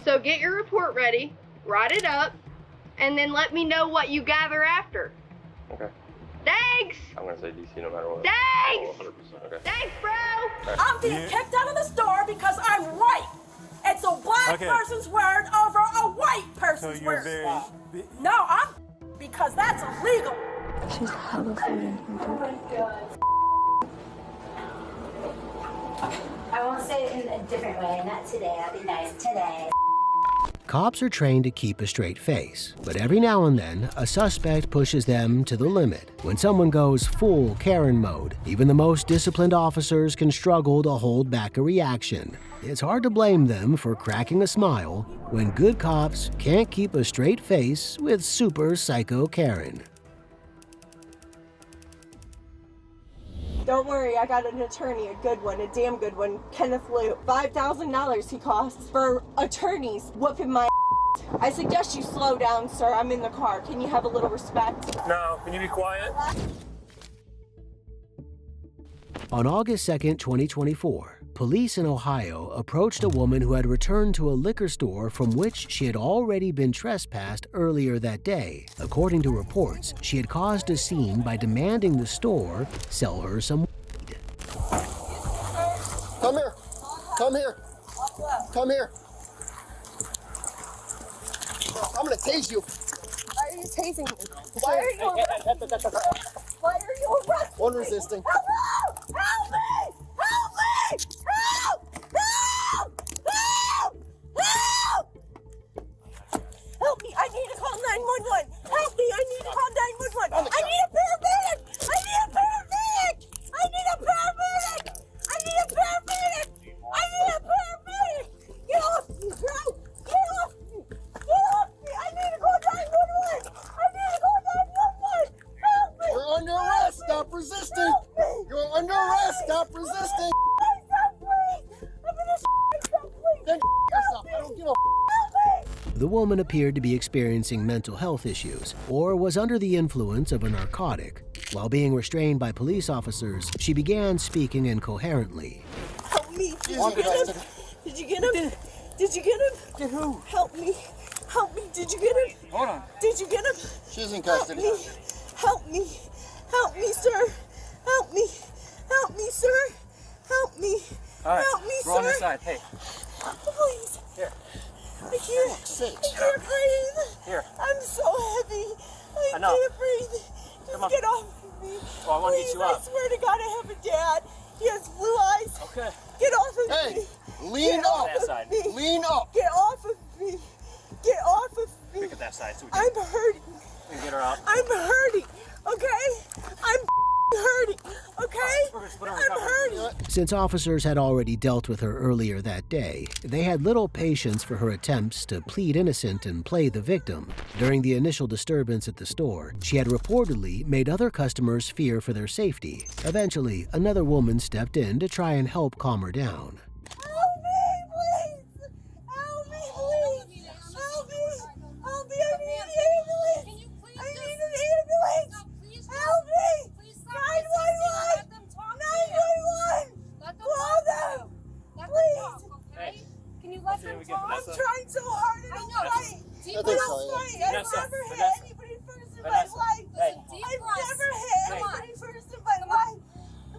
So get your report ready, write it up, and then let me know what you gather after. Okay. Thanks! I'm gonna say DC no matter what. Thanks! Oh, 100%. Okay. Thanks, bro! I'm being kicked out of the store because I'm white. It's a black person's word over a white person's word. No, I'm because that's illegal. She's hella food in here. I won't say it in a different way. Not today. I'll be nice today. Cops are trained to keep a straight face, but every now and then, a suspect pushes them to the limit. When someone goes full Karen mode, even the most disciplined officers can struggle to hold back a reaction. It's hard to blame them for cracking a smile when good cops can't keep a straight face with super psycho Karen. Don't worry, I got an attorney, a good one, a damn good one, Kenneth Liu. $5,000 he costs for attorneys whooping my ass. I suggest you slow down, sir. I'm in the car. Can you have a little respect? No, can you be quiet? On August 2nd, 2024, police in Ohio approached a woman who had returned to a liquor store from which she had already been trespassed earlier that day. According to reports, she had caused a scene by demanding the store sell her some weed. Come here. Come here. Come here. I'm gonna tase you. Why are you tasing me? Why are you arresting me? Why are you arresting me? Unresisting. Help me! Help me! Help me! Help! Help! Help! Help! Help me! I need to call 911. Help me! I need to call 911. I need a paramedic! I need a paramedic! I need a paramedic! I need a paramedic! I need a paramedic! Get off me, bro! Get off me! Get off me! I need to call 911! I need to call 911! Help me! You're under arrest. Stop resisting. You're under arrest. Stop resisting. Then yourself. I don't give a The woman appeared to be experiencing mental health issues or was under the influence of a narcotic. While being restrained by police officers, she began speaking incoherently. Help me! Did you get him? Did you get him? Did you get him? Get who? Help me! Help me! Did you get him? Hold on. Did you get him? She's in Help custody. me! Help me! Help me, sir! Help me! Help me, sir! Help me! All right, Help me, we're on sir! this side. Hey, Please! here. I can't breathe! Here. I'm so heavy! I know. can't breathe! Just Come on. get off of me! Oh, I want to Please, get you up. I swear to God, I have a dad! He has blue eyes! Okay. Get off of Hey, me! lean Get up. off That of side. me! Lean up. Get off of me! Get off of me! Look at that side so we can I'm hurting! get her out. I'm hurting! Okay? I'm hurting! Okay? We're gonna split her I'm recovery. hurting! Since officers had already dealt with her earlier that day, they had little patience for her attempts to plead innocent and play the victim. During the initial disturbance at the store, she had reportedly made other customers fear for their safety. Eventually, another woman stepped in to try and help calm her down. Help me, please! Help me, please! Help me! Help me! I need an ambulance! I need an ambulance! Help me! 911! 911! Call them! Please! Can you let them talk? I'm trying so hard and I'm fighting! That's I'm fine. fighting! I've Vanessa, never hit Vanessa. anybody first in my Vanessa. life! Hey. I've never hit anybody first in my life!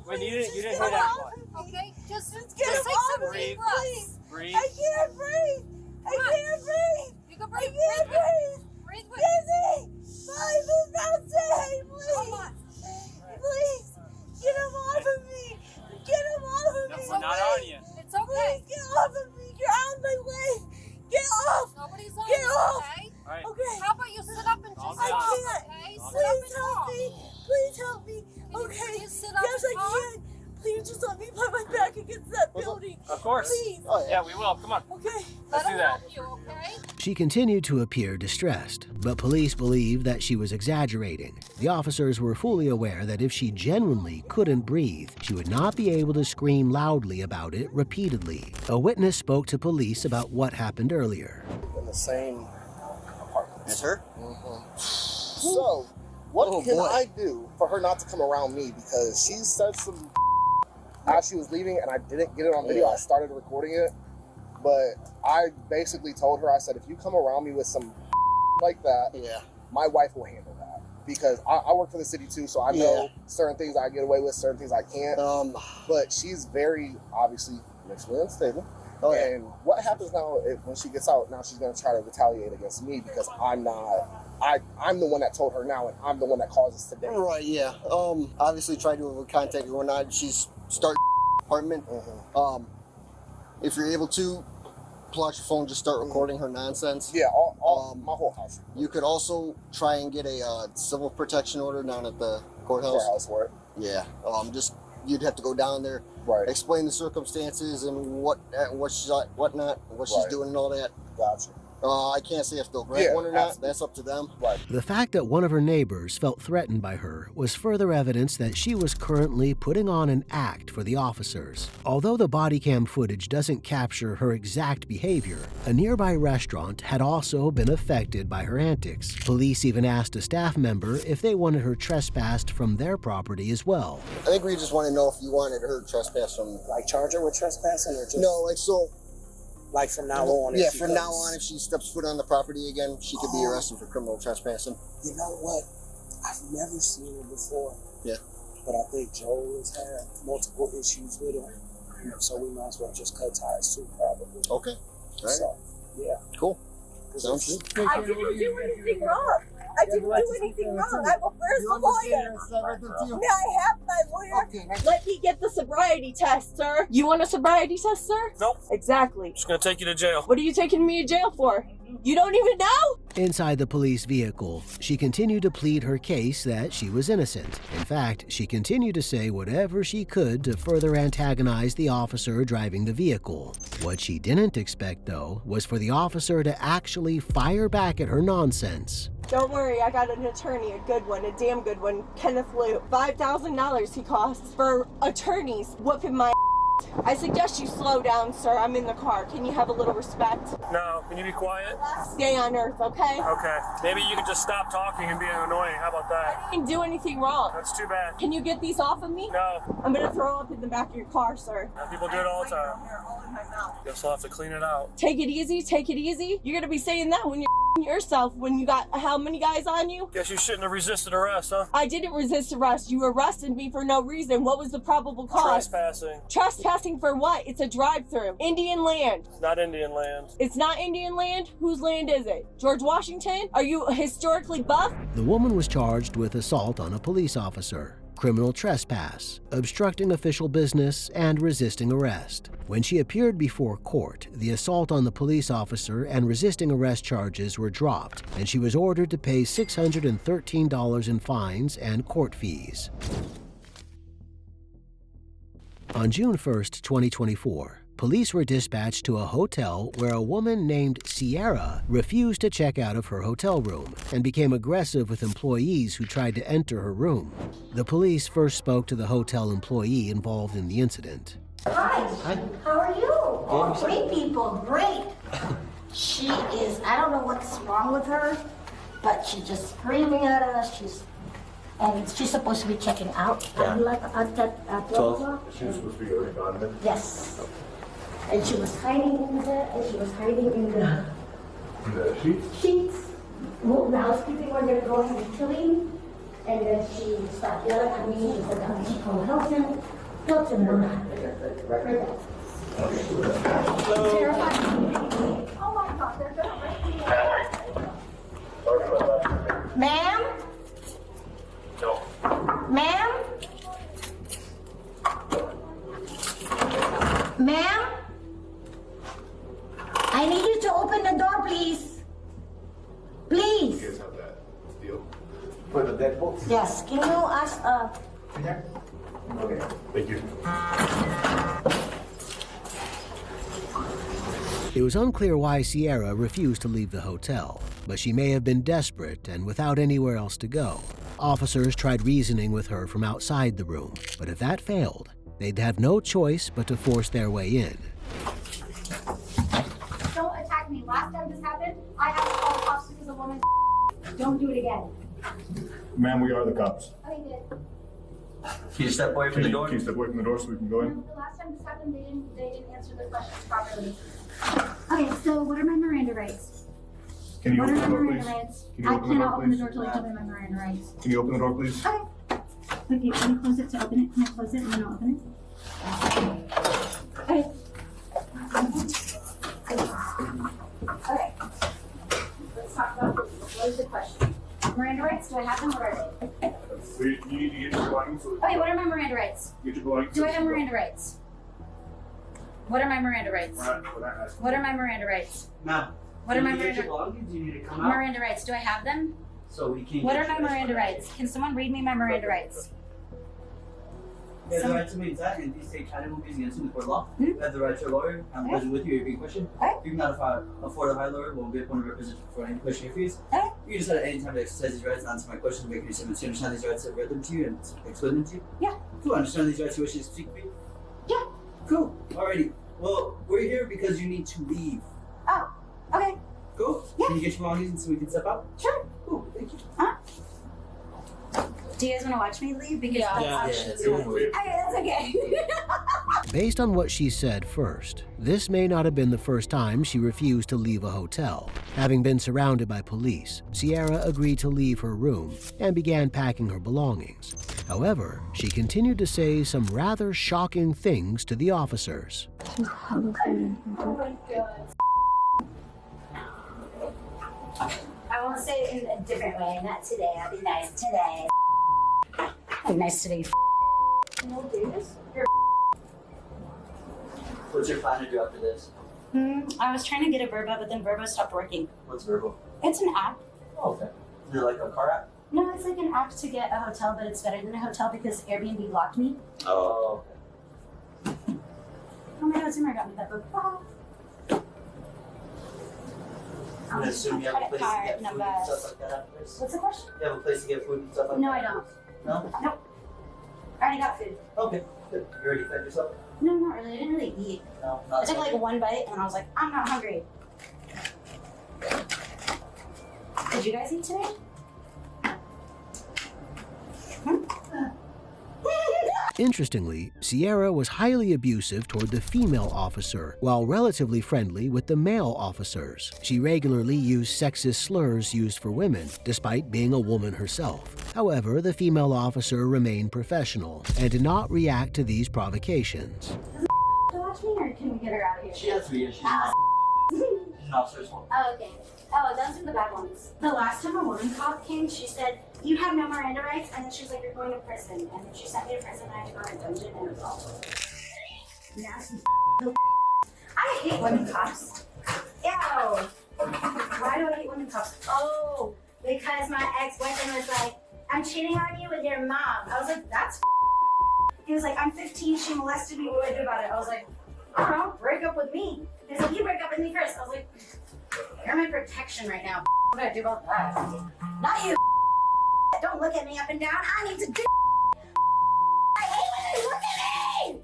Wait, you didn't Just hit get anyone. off of me. Okay, just Get take him off some of me, deep please! breaths. Breathe. I can't breathe! I can't breathe! You can I breathe. can't breathe! Breathe with Dizzy! Please, move outside, please! Come on. Please! Get him off of me! Get him off of me! We're not on you. It's okay. Please, get off of me! You're out of my way! Get off! Nobody's on Get you, off! okay? All right. Okay. How about you sit up and just I talk, can't! okay? Sit up Please and help talk. me! Please help me! you Okay. please sit up Yes, and I talk? can! Please just let me put my back against that building! Of course. Please! Yeah, we will. Come on. Okay. Let's Let do him that. help you, okay? She continued to appear distressed, but police believed that she was exaggerating. The officers were fully aware that if she genuinely couldn't breathe, she would not be able to scream loudly about it repeatedly. A witness spoke to police about what happened earlier. In the same apartment. It's her? So, what can I do for her not to come around me? Because she said some as she was leaving, and I didn't get it on video. I started recording it, but I basically told her, I said, if you come around me with some like that, my wife will handle that. Because I work for the city too, so I know certain things I get away with, certain things I can't. But she's very, obviously, mentally unstable. And what happens now when she gets out, now she's going to try to retaliate against me because I'm the one that told her now, and I'm the one that caused this today. Right, yeah. Obviously tried to contact her or not. She's starting apartment. If you're able to, pull out your phone, just start recording her nonsense. Yeah, all my whole house. You could also try and get a civil protection order down at the courthouse. Courthouse for it. Yeah. You'd have to go down there, explain the circumstances and she's doing and all that. Gotcha. I can't say if they'll grant one or not. That's up to them. The fact that one of her neighbors felt threatened by her was further evidence that she was currently putting on an act for the officers. Although the body cam footage doesn't capture her exact behavior, a nearby restaurant had also been affected by her antics. Police even asked a staff member if they wanted her trespassed from their property as well. I think we just want to know if you wanted her trespassed from... Like charge her with trespassing or just... No, like so... Like from now on? Yeah, from now on, if she steps foot on the property again, she could be arrested for criminal trespassing. You know what? I've never seen her before. Yeah. But I think Joel has had multiple issues with her. So we might as well just cut ties too, probably. Okay. All right. So, yeah. Cool. Sounds good. I didn't do anything wrong. I didn't do anything wrong. Where's the lawyer? May I have my lawyer? Okay. Let me get the sobriety test, sir. You want a sobriety test, sir? Nope. Exactly. Just gonna take you to jail. What are you taking me to jail for? You don't even know? Inside the police vehicle, she continued to plead her case that she was innocent. In fact, she continued to say whatever she could to further antagonize the officer driving the vehicle. What she didn't expect, though, was for the officer to actually fire back at her nonsense. Don't worry, I got an attorney, a good one, a damn good one, Kenneth Liu. $5,000 he costs for attorneys whooping my I suggest you slow down, sir. I'm in the car. Can you have a little respect? No, can you be quiet? Stay on earth, okay? Okay. Maybe you can just stop talking and being annoying. How about that? I didn't do anything wrong. That's too bad. Can you get these off of me? No. I'm gonna throw up in the back of your car, sir. People do it all the time. Guess I'll have to clean it out. Take it easy, take it easy. You're gonna be saying that when you're yourself, when you got how many guys on you? Guess you shouldn't have resisted arrest, huh? I didn't resist arrest. You arrested me for no reason. What was the probable cause? Trespassing. Trespassing for what? It's a drive-through. Indian land. It's not Indian land. It's not Indian land? Whose land is it? George Washington? Are you historically buff? The woman was charged with assault on a police officer, criminal trespass, obstructing official business, and resisting arrest. When she appeared before court, the assault on the police officer and resisting arrest charges were dropped, and she was ordered to pay $613 in fines and court fees. On June 1st, 2024, police were dispatched to a hotel where a woman named Sierra refused to check out of her hotel room and became aggressive with employees who tried to enter her room. The police first spoke to the hotel employee involved in the incident. Hi. How are you? Great people, great. She is, I don't know what's wrong with her, but she's just screaming at us. And she's supposed to be checking out. Yeah. Like at 12 o'clock. She was supposed to be going on it? Yes. And she was hiding in the sheets? Sheets. Well, the housekeeping were going to go ahead and clean. And then she started yelling at me. She said, I'm going to call Hilton. Hilton, no. Hello. Terrified. Oh my God, they're going to break me. Ma'am? No. Ma'am? Ma'am? I need you to open the door, please. Please. You guys have that deal? For the deadbolts? Yes. Can you ask, Yeah. Okay. Thank you. It was unclear why Sierra refused to leave the hotel, but she may have been desperate and without anywhere else to go. Officers tried reasoning with her from outside the room, but if that failed, they'd have no choice but to force their way in. Don't attack me. Last time this happened, I had to call the cops because a woman. Don't do it again. Ma'am, we are the cops. I did. Can you step away from the door? Can you step away from the door so we can go in? The last time this happened, they didn't answer the questions properly. Okay, so what are my Miranda rights? Can you What open are the my door, Miranda please? rights? Can you I open the cannot door, open the please? door till you tell me my Miranda rights. Can you open the door, please? Okay. Okay, can you close it to open it? Can I close it and then I'll open it? Okay. Okay. Let's talk about this. What is the question? Miranda rights, do I have them? What are they? You need to get your belongings. Okay, what are my Miranda rights? Get your belongings. Do I have Miranda rights? What are my Miranda rights? We're not asking. What are my Miranda rights? Ma'am. What are my you get your Miranda belongings? You need to come out. Miranda rights? Do I have them? So we can. What are my Miranda rights? Can someone read me my Miranda rights? You have the right to remain silent and if you say China movies against the court law. You have the right to a lawyer. I'm present with you if you have a question. You cannot afford a high lawyer. Won't be appointed representative for any question or fees. You just at any time to exercise these rights and answer my questions, make any statements. You understand these rights? I've read them to you and explained them to you. Yeah. Cool. Understand these rights? You wish to speak to me? Yeah. Cool. Alrighty. Well, we're here because you need to leave. Oh. Okay. Cool. Yeah. Can you get your belongings so we can step out? Sure. Cool. Thank you. Do you guys want to watch me leave? Because That's okay, that's okay. Based on what she said first, this may not have been the first time she refused to leave a hotel. Having been surrounded by police, Sierra agreed to leave her room and began packing her belongings. However, she continued to say some rather shocking things to the officers. Oh my god. I won't say it in a different way. Not today. I'll be nice today. I'll be nice today. Can you do this? What's your plan to do after this? I was trying to get a Verbo, but then Verbo stopped working. What's Verbo? It's an app. Oh, okay. Is it like a car app? No, it's like an app to get a hotel, but it's better than a hotel because Airbnb blocked me. Oh, okay. Oh my god, Zimmer got me that book. I'm gonna assume you have a place to get food and stuff like that after this? What's the question? You have a place to get food and stuff like No, that? I don't. No? Nope. I already got food. Okay, good. You already fed yourself? No, not really. I didn't really eat. No, I not took like one bite and I was like, I'm not hungry. Did you guys eat today? Interestingly, Sierra was highly abusive toward the female officer, while relatively friendly with the male officers. She regularly used sexist slurs used for women, despite being a woman herself. However, the female officer remained professional and did not react to these provocations. Watch me, or can we get her out of here? She has to be here. She's an officer's one. Oh, okay. Oh, those are the bad ones. The last time a woman cop came, she said, you have no Miranda rights, and then she was like, you're going to prison. And then she sent me to prison, and I had to go in a dungeon, and it was awful. Nasty. I hate women cops. Ew. Why do I hate women cops? Oh, because my ex-boyfriend was like, I'm cheating on you with your mom. I was like, that's He was like, I'm 15, she molested me, what do I do about it? I was like, I don't know, break up with me. He was like, you break up with me first. I was like, you're my protection right now. What do I do about that? Not you. Don't look at me up and down. I need to do. I hate when they look at me.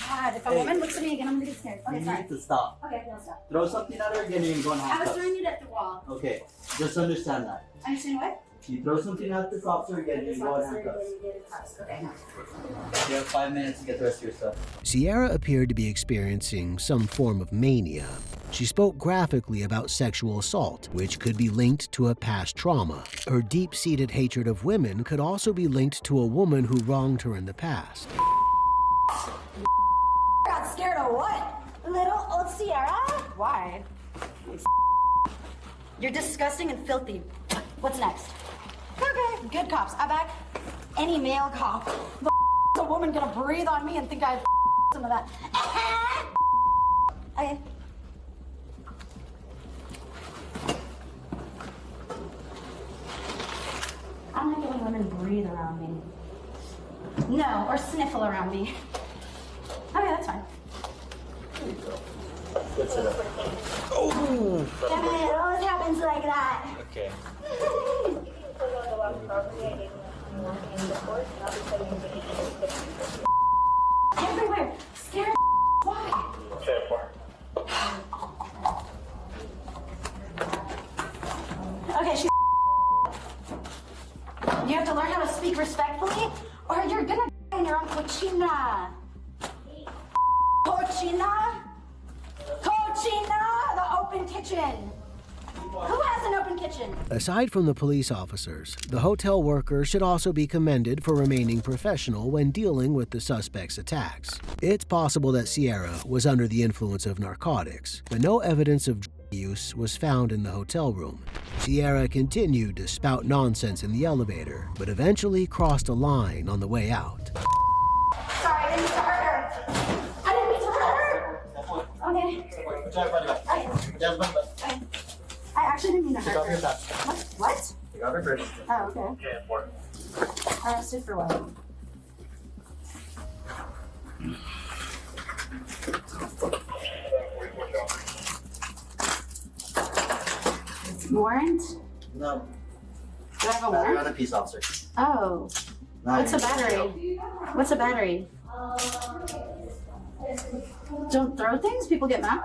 God, if a woman looks at me again, I'm gonna get scared. Okay, You sorry. need to stop. Okay, okay, I'll stop. Throw something at her again and you're going to I was handcuffs. throwing it at the wall. Okay, just understand that. Understand what? You throw something at this officer again and This you're going to officer handcuffs. did cuffs. Okay. You have 5 minutes to get the rest of your stuff. Sierra appeared to be experiencing some form of mania. She spoke graphically about sexual assault, which could be linked to a past trauma. Her deep-seated hatred of women could also be linked to a woman who wronged her in the past. Got scared of what? Little old Sierra? Why? You're disgusting and filthy. What's next? Okay, good cops. I back any male cop. The woman gonna breathe on me and think I some of that. Okay. I don't like it when women breathe around me. No, or sniffle around me. Okay, that's fine. Good sit up. Oh! Damn it, it always happens like that. Okay. Everywhere. Scared. Why? Okay, she's. You have to learn how to speak respectfully, or you're gonna die in your own cochina. Cochina? Cochina! The open kitchen. Who has an open kitchen? Aside from the police officers, the hotel workers should also be commended for remaining professional when dealing with the suspect's attacks. It's possible that Sierra was under the influence of narcotics, but no evidence of drug use was found in the hotel room. Sierra continued to spout nonsense in the elevator, but eventually crossed a line on the way out. Sorry, I didn't mean to hurt her. I didn't mean to hurt her. Okay. I actually didn't mean to hurt her. What? You got her first. Oh, okay. Yeah, important. Arrested for what? Warrant? No. Do I have a You're warrant? not a peace officer. Oh. What's a battery? What's a battery? Don't throw things? People get mad?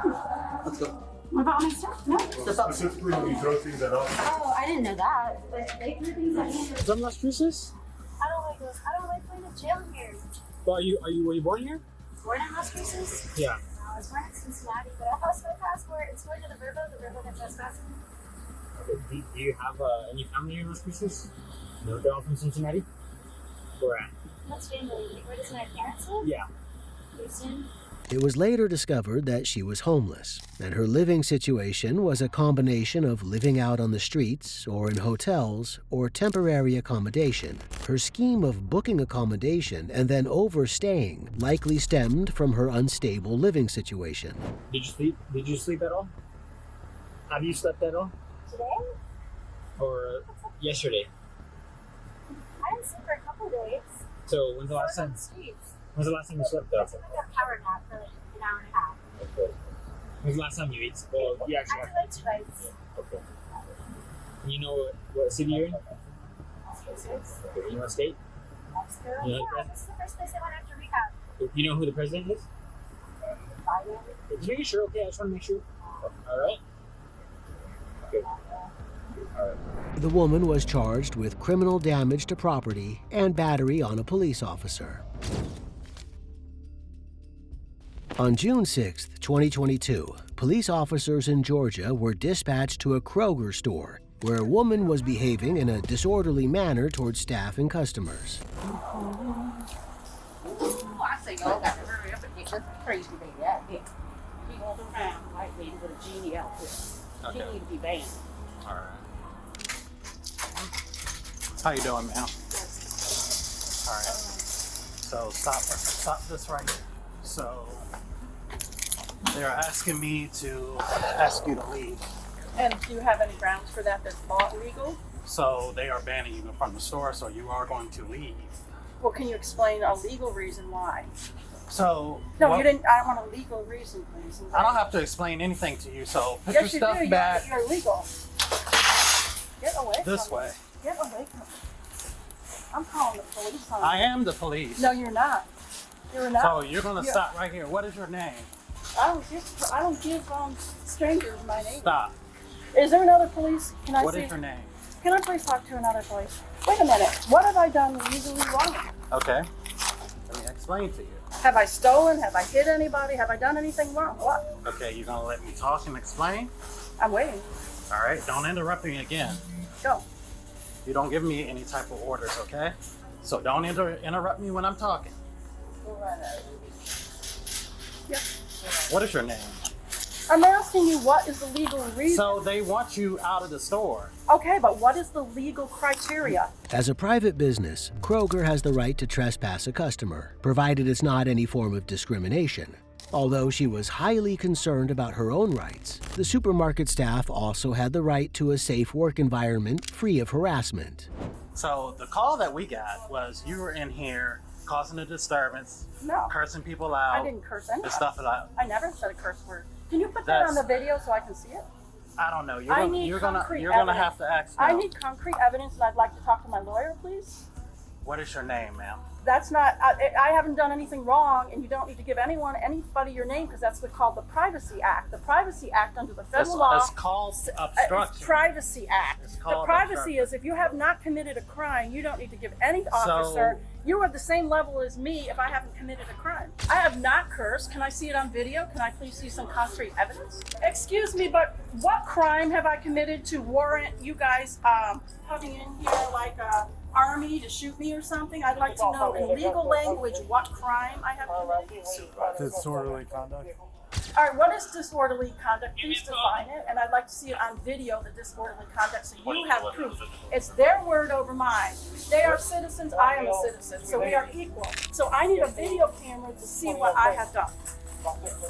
Let's go. What about my stuff? No. Specifically when you throw things at us. Oh, I didn't know that. But they threw things at me. Son Las Cruces? I don't like those. I don't like going to jail here. Well, were you born here? Born in Las Cruces? Yeah. I was born in Cincinnati, but I lost my passport and swore to the Verbo that trespassed me. Do you have any family in Las Cruces? No, they're all from Cincinnati? Where at? What's family? Where does my parents live? Yeah. Houston. It was later discovered that she was homeless, and her living situation was a combination of living out on the streets or in hotels or temporary accommodation. Her scheme of booking accommodation and then overstaying likely stemmed from her unstable living situation. Did you sleep at all? Have you slept at all? Today? Or yesterday? I didn't sleep for a couple days. So when's the last time? When's the last time you slept though? I took like a power nap for like an hour and a half. Okay. When's the last time you ate? Well, you actually I did like twice. Okay. You know what city you're in? Massachusetts. Okay. You know what state? Mexico. You know Yeah, this is the first place I went after rehab. You know who the president is? Biden. Did you make sure? Okay, I just want to make sure. All right. Okay. All right. The woman was charged with criminal damage to property and battery on a police officer. On June 6, 2022, police officers in Georgia were dispatched to a Kroger store where a woman was behaving in a disorderly manner towards staff and customers. I say y'all got to hurry up and get this crazy baby out of here. She goes around like me with a genie outfit. She Okay. need to be banned. All right. How you doing, ma'am? All right. So stop this right here. So they're asking me to ask you to leave. And do you have any grounds for that that's not legal? So they are banning you from the store, so you are going to leave. Well, can you explain a legal reason why? So No, well, you didn't. I want a legal reason, please. I don't have to explain anything to you. So put Yes, your you stuff do. back You're illegal. Get away this from way. me. Get away from me. I'm calling the police on you. I am the police. No, you're not. You're not. So you're gonna stop right here. What is your name? I don't give strangers my name. Stop. Is there another police? Can I What see? is your name? Can I please talk to another police? Wait a minute. What have I done legally wrong? Okay. Let me explain to you. Have I stolen? Have I hit anybody? Have I done anything wrong? What? Okay, you're gonna let me talk and explain? I'm waiting. All right, don't interrupt me again. Go. You don't give me any type of orders, okay? So don't interrupt me when I'm talking. Go right ahead. Yep. What is your name? I'm asking you what is the legal reason. So they want you out of the store. Okay, but what is the legal criteria? As a private business, Kroger has the right to trespass a customer, provided it's not any form of discrimination. Although she was highly concerned about her own rights, the supermarket staff also had the right to a safe work environment free of harassment. So the call that we got was you were in here causing a disturbance, No. cursing people out, I didn't curse anybody. and stuff like that. I never said a curse word. Can you put that on the That's- video so I can see it? I don't know. I need You're concrete gonna evidence. have to ask I them. need concrete evidence, and I'd like to talk to my lawyer, please. What is your name, ma'am? That's not, I haven't done anything wrong, and you don't need to give anybody your name, because that's called the Privacy Act. The Privacy Act under the federal law. It's called obstruction. Privacy Act. It's called the privacy is if you have not committed a crime, you don't need to give any officer. You are the same level as me if I haven't committed a crime. I have not cursed. Can I see it on video? Can I please see some concrete evidence? Excuse me, but what crime have I committed to warrant you guys coming in here like a army to shoot me or something? I'd like to know in legal language what crime I have committed. Disorderly conduct. All right, what is disorderly conduct? Please define it, and I'd like to see it on video, the disorderly conduct, so you have proof. It's their word over mine. They are citizens, I am a citizen, so we are equal. So I need a video camera to see what I have done.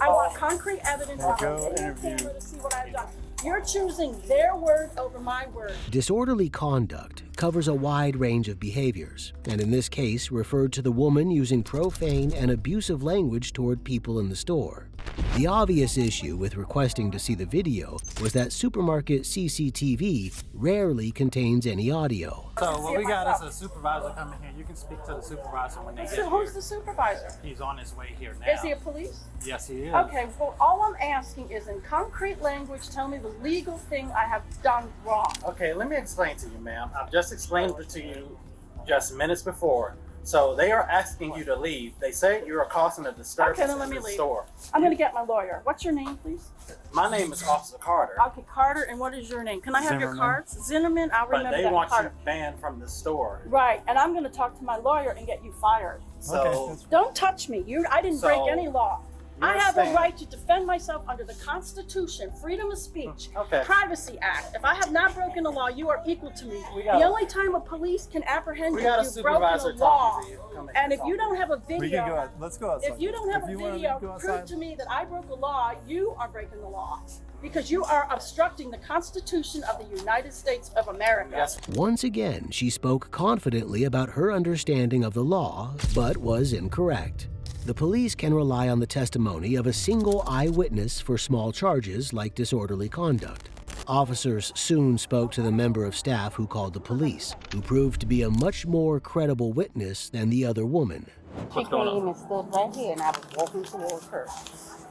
I want concrete evidence on a video camera to see what I've done. You're choosing their word over my word. Disorderly conduct covers a wide range of behaviors, and in this case referred to the woman using profane and abusive language toward people in the store. The obvious issue with requesting to see the video was that supermarket CCTV rarely contains any audio. So what we got is a supervisor coming here. You can speak to the supervisor when they get here. Who's the supervisor? He's on his way here now. Is he a police? Yes, he is. Okay, well, all I'm asking is in concrete language, tell me the legal thing I have done wrong. Okay, let me explain to you, ma'am. I've just explained it to you just minutes before. So they are asking you to leave. They say you're causing a disturbance then let me in the leave. store. I'm going to get my lawyer. What's your name, please? My name is Officer Carter. Okay, Carter, and what is your name? Can I have your Zimmerman. cards? Zinnerman, I'll remember that. But they want Carter. you banned from the store. Right, and I'm going to talk to my lawyer and get you fired. So Don't touch me. I didn't break any law. I have a understand. right to defend myself under the Constitution, freedom of speech, Okay. Privacy Act. If I have not broken the law, you are equal to me. got The a- only time a police can apprehend We you got a if you've broken supervisor a law. talking to you. Come And here, if you don't have a We can go video, out. Let's go outside. if you don't have a you wanna video, go prove outside. to me that I broke a law, you are breaking the law. Because you are obstructing the Constitution of the United States of America. Yes. Once again, she spoke confidently about her understanding of the law, but was incorrect. The police can rely on the testimony of a single eyewitness for small charges like disorderly conduct. Officers soon spoke to the member of staff who called the police, who proved to be a much more credible witness than the other woman. She came and stood right here, and I was walking towards her.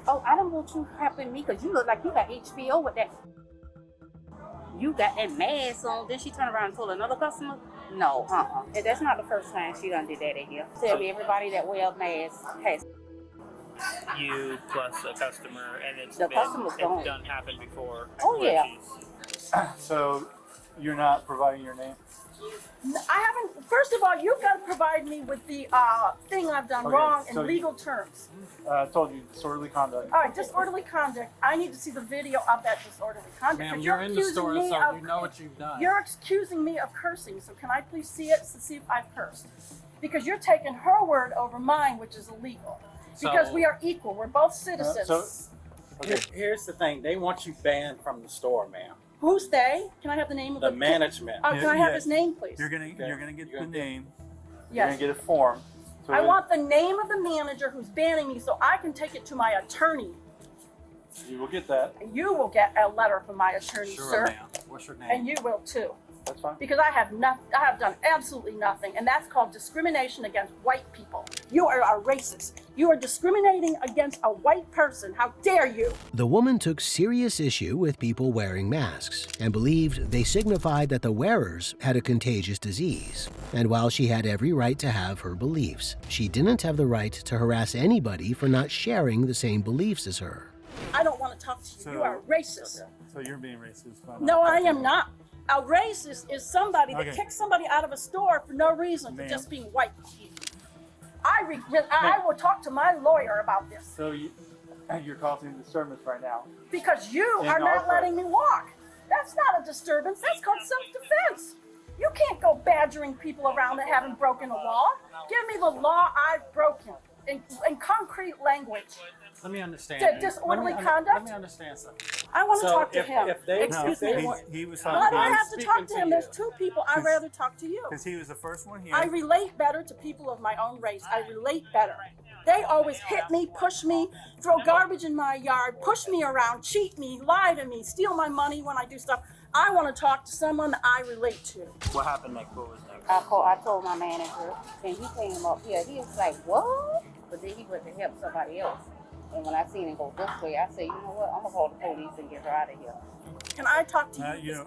Oh, I don't want you helping me because you look like you got HBO with that. You got that mask on. Then she turned around and told another customer, no, And that's not the first time she done did that in here. Tell me everybody that wear a mask has. You plus a customer, and it's The customers don't. done happened before. Oh, where yeah. she's- So you're not providing your name? I haven't, first of all, you've got to provide me with the thing I've done Okay, wrong so in legal terms. I told you disorderly conduct. All right, disorderly conduct. I need to see the video of that disorderly conduct. Ma'am, 'cause you're in the accusing store, me so of- you know what you've done. You're accusing me of cursing, so can I please see it to see if I've cursed? Because you're taking her word over mine, which is illegal. Because So- we are equal. We're both citizens. Here's the thing. They want you banned from the store, ma'am. Who's they? Can I have the name of The the management. Oh, can I have his name, please? You're gonna get the name. You're Yes. gonna get a form. So I that- want the name of the manager who's banning me so I can take it to my attorney. You will get that. And you will get a letter from my attorney, Sure, sir. ma'am. What's your name? And you will too. That's fine. Because I have done absolutely nothing, and that's called discrimination against white people. You are a racist. You are discriminating against a white person. How dare you? The woman took serious issue with people wearing masks and believed they signified that the wearers had a contagious disease. And while she had every right to have her beliefs, she didn't have the right to harass anybody for not sharing the same beliefs as her. I don't want to talk to you. So- You are a racist. So you're being racist. No, I am not. A racist is somebody that Okay. kicks somebody out of a store for no reason, for Ma'am. just being white. I will talk to my lawyer about this So you're causing disturbance right now. because you In are our not letting me walk. That's not a disturbance. That's called self-defense. You can't go badgering people around that haven't broken a law. Give me the law I've broken in concrete language. Let me understand. Disorderly Let conduct? me understand something. I want to So talk to if- him. if they- Excuse if me. they- He was Why do I talking have to talk to speaking him? to There's you. two people. I'd rather talk to you. because he was the first one here. I relate better to people of my own race. I relate better. They always hit me, push me, throw garbage in my yard, push me around, cheat me, lie to me, steal my money when I do stuff. I want to talk to someone that I relate to. What happened next? What was next? I told my manager, and he came up here. He was like, what? But then he went to help somebody else. And when I seen him go this way, I said, you know what? I'm going to call the police and get her out of here. Can I talk to you?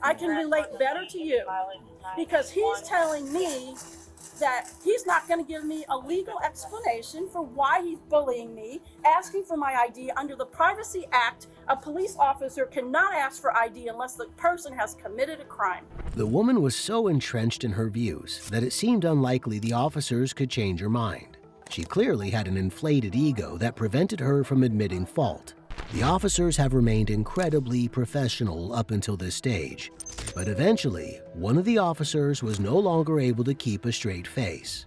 I can relate better to you because he's telling me that he's not going to give me a legal explanation for why he's bullying me, asking for my ID. Under the Privacy Act, a police officer cannot ask for ID unless the person has committed a crime. The woman was so entrenched in her views that it seemed unlikely the officers could change her mind. She clearly had an inflated ego that prevented her from admitting fault. The officers have remained incredibly professional up until this stage, but eventually, one of the officers was no longer able to keep a straight face.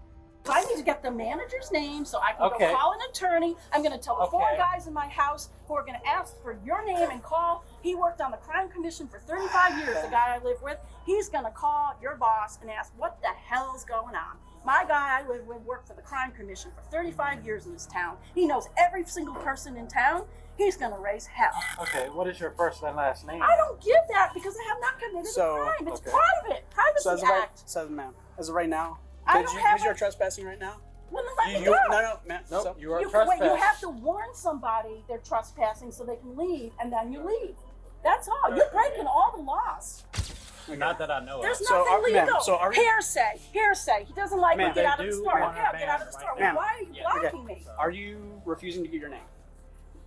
I need to get the manager's name so I can go call an attorney. I'm going to tell the 4 guys in my house who are going to ask for your name and call. He worked on the crime commission for 35 years, the guy I live with. He's going to call your boss and ask what the hell's going on. My guy I live with worked for the crime commission for 35 years in this town. He knows every single person in town. He's going to raise hell. Okay, what is your first and last name? I don't give that because I have not committed a crime. It's private. Privacy Act. So, ma'am, as of right now, I don't have you're trespassing right now? Well, then let me go. No, ma'am. Nope, you are trespassing. Wait, you have to warn somebody they're trespassing so they can leave, and then you leave. That's all. You're breaking all the laws. Not that I know There's of. nothing legal. So Hearsay. He doesn't like me. Get out of the store. want Okay, to I'll get out of the store. Ma'am. Why are you blocking me? Are you refusing to give your name?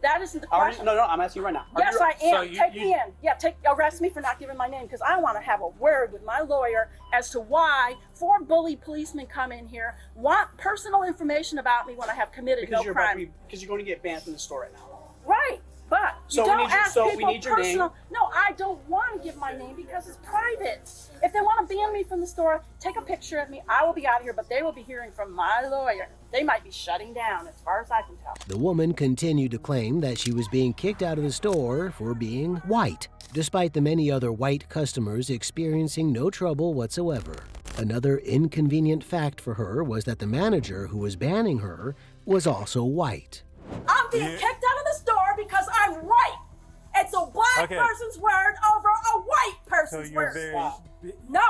That isn't the question. No, I'm asking you right now. Yes, I am. Take me in. Yeah, arrest me for not giving my name because I want to have a word with my lawyer as to why 4 bully policemen come in here, want personal information about me when I have committed no crime. Because you're going to get banned from the store right now. Right, but So you we don't need your- ask so we people need your name. personal. No, I don't want to give my name because it's private. If they want to ban me from the store, take a picture of me. I will be out of here, but they will be hearing from my lawyer. They might be shutting down, as far as I can tell. The woman continued to claim that she was being kicked out of the store for being white, despite the many other white customers experiencing no trouble whatsoever. Another inconvenient fact for her was that the manager who was banning her was also white. I'm being kicked out of the store because I'm white. It's a black person's word over a white person's word. No,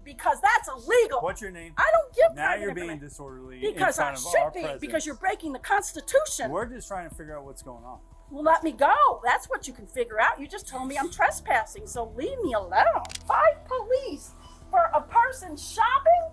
because that's illegal. What's your name? I don't give Now private you're being information. disorderly Because in I front of our should be, president. because you're breaking the Constitution. We're just trying to figure out what's going on. Well, let me go. That's what you can figure out. You just told me I'm trespassing, so leave me alone. 5 police for a person shopping?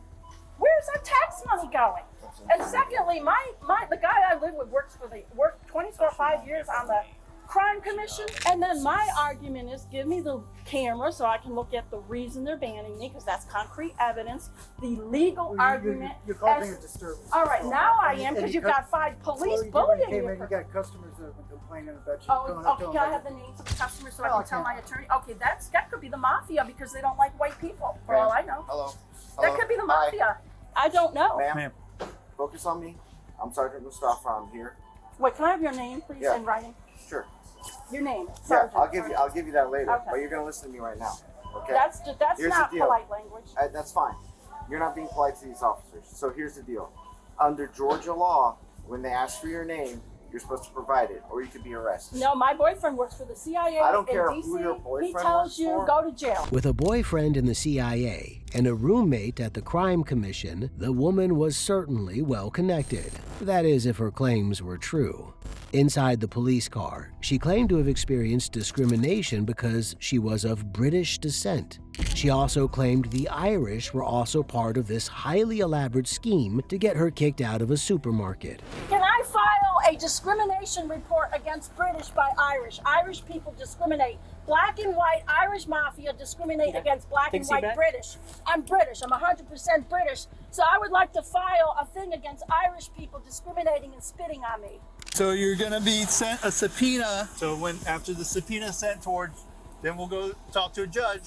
Where's our tax money going? And secondly, the guy I live with worked 25 years on the crime commission. And then my argument is give me the camera so I can look at the reason they're banning me, because that's concrete evidence. The legal argument. You're causing a disturbance. All right, now I am, because you've got 5 police bullying you. You got customers that have been complaining about you. Oh, okay, can I have the names of the customers so I can tell my attorney? Okay, that could be the mafia because they don't like white people, for all I know. Hello. That could be the mafia. I don't know. Ma'am, focus on me. I'm Sergeant Mustafa. I'm here. Wait, can I have your name, please, in writing? Sure. Your name, Yeah, Sergeant. I'll give you that later. Okay. But you're gonna listen to me right now. Okay. That's Here's not the deal. polite language. That's fine. You're not being polite to these officers. So here's the deal. Under Georgia law, when they ask for your name, you're supposed to provide it, or you could be arrested. No, my boyfriend works for the CIA I don't in care DC. who your boyfriend He tells works you for. go to jail. With a boyfriend in the CIA and a roommate at the crime commission, the woman was certainly well connected. That is, if her claims were true. Inside the police car, she claimed to have experienced discrimination because she was of British descent. She also claimed the Irish were also part of this highly elaborate scheme to get her kicked out of a supermarket. Can I file a discrimination report against British by Irish? Irish people discriminate. Black and white Irish mafia discriminate against black and white British. I'm British. I'm 100% British. So I would like to file a thing against Irish people discriminating and spitting on me. So you're gonna be sent a subpoena. So after the subpoena is sent towards, then we'll go talk to a judge.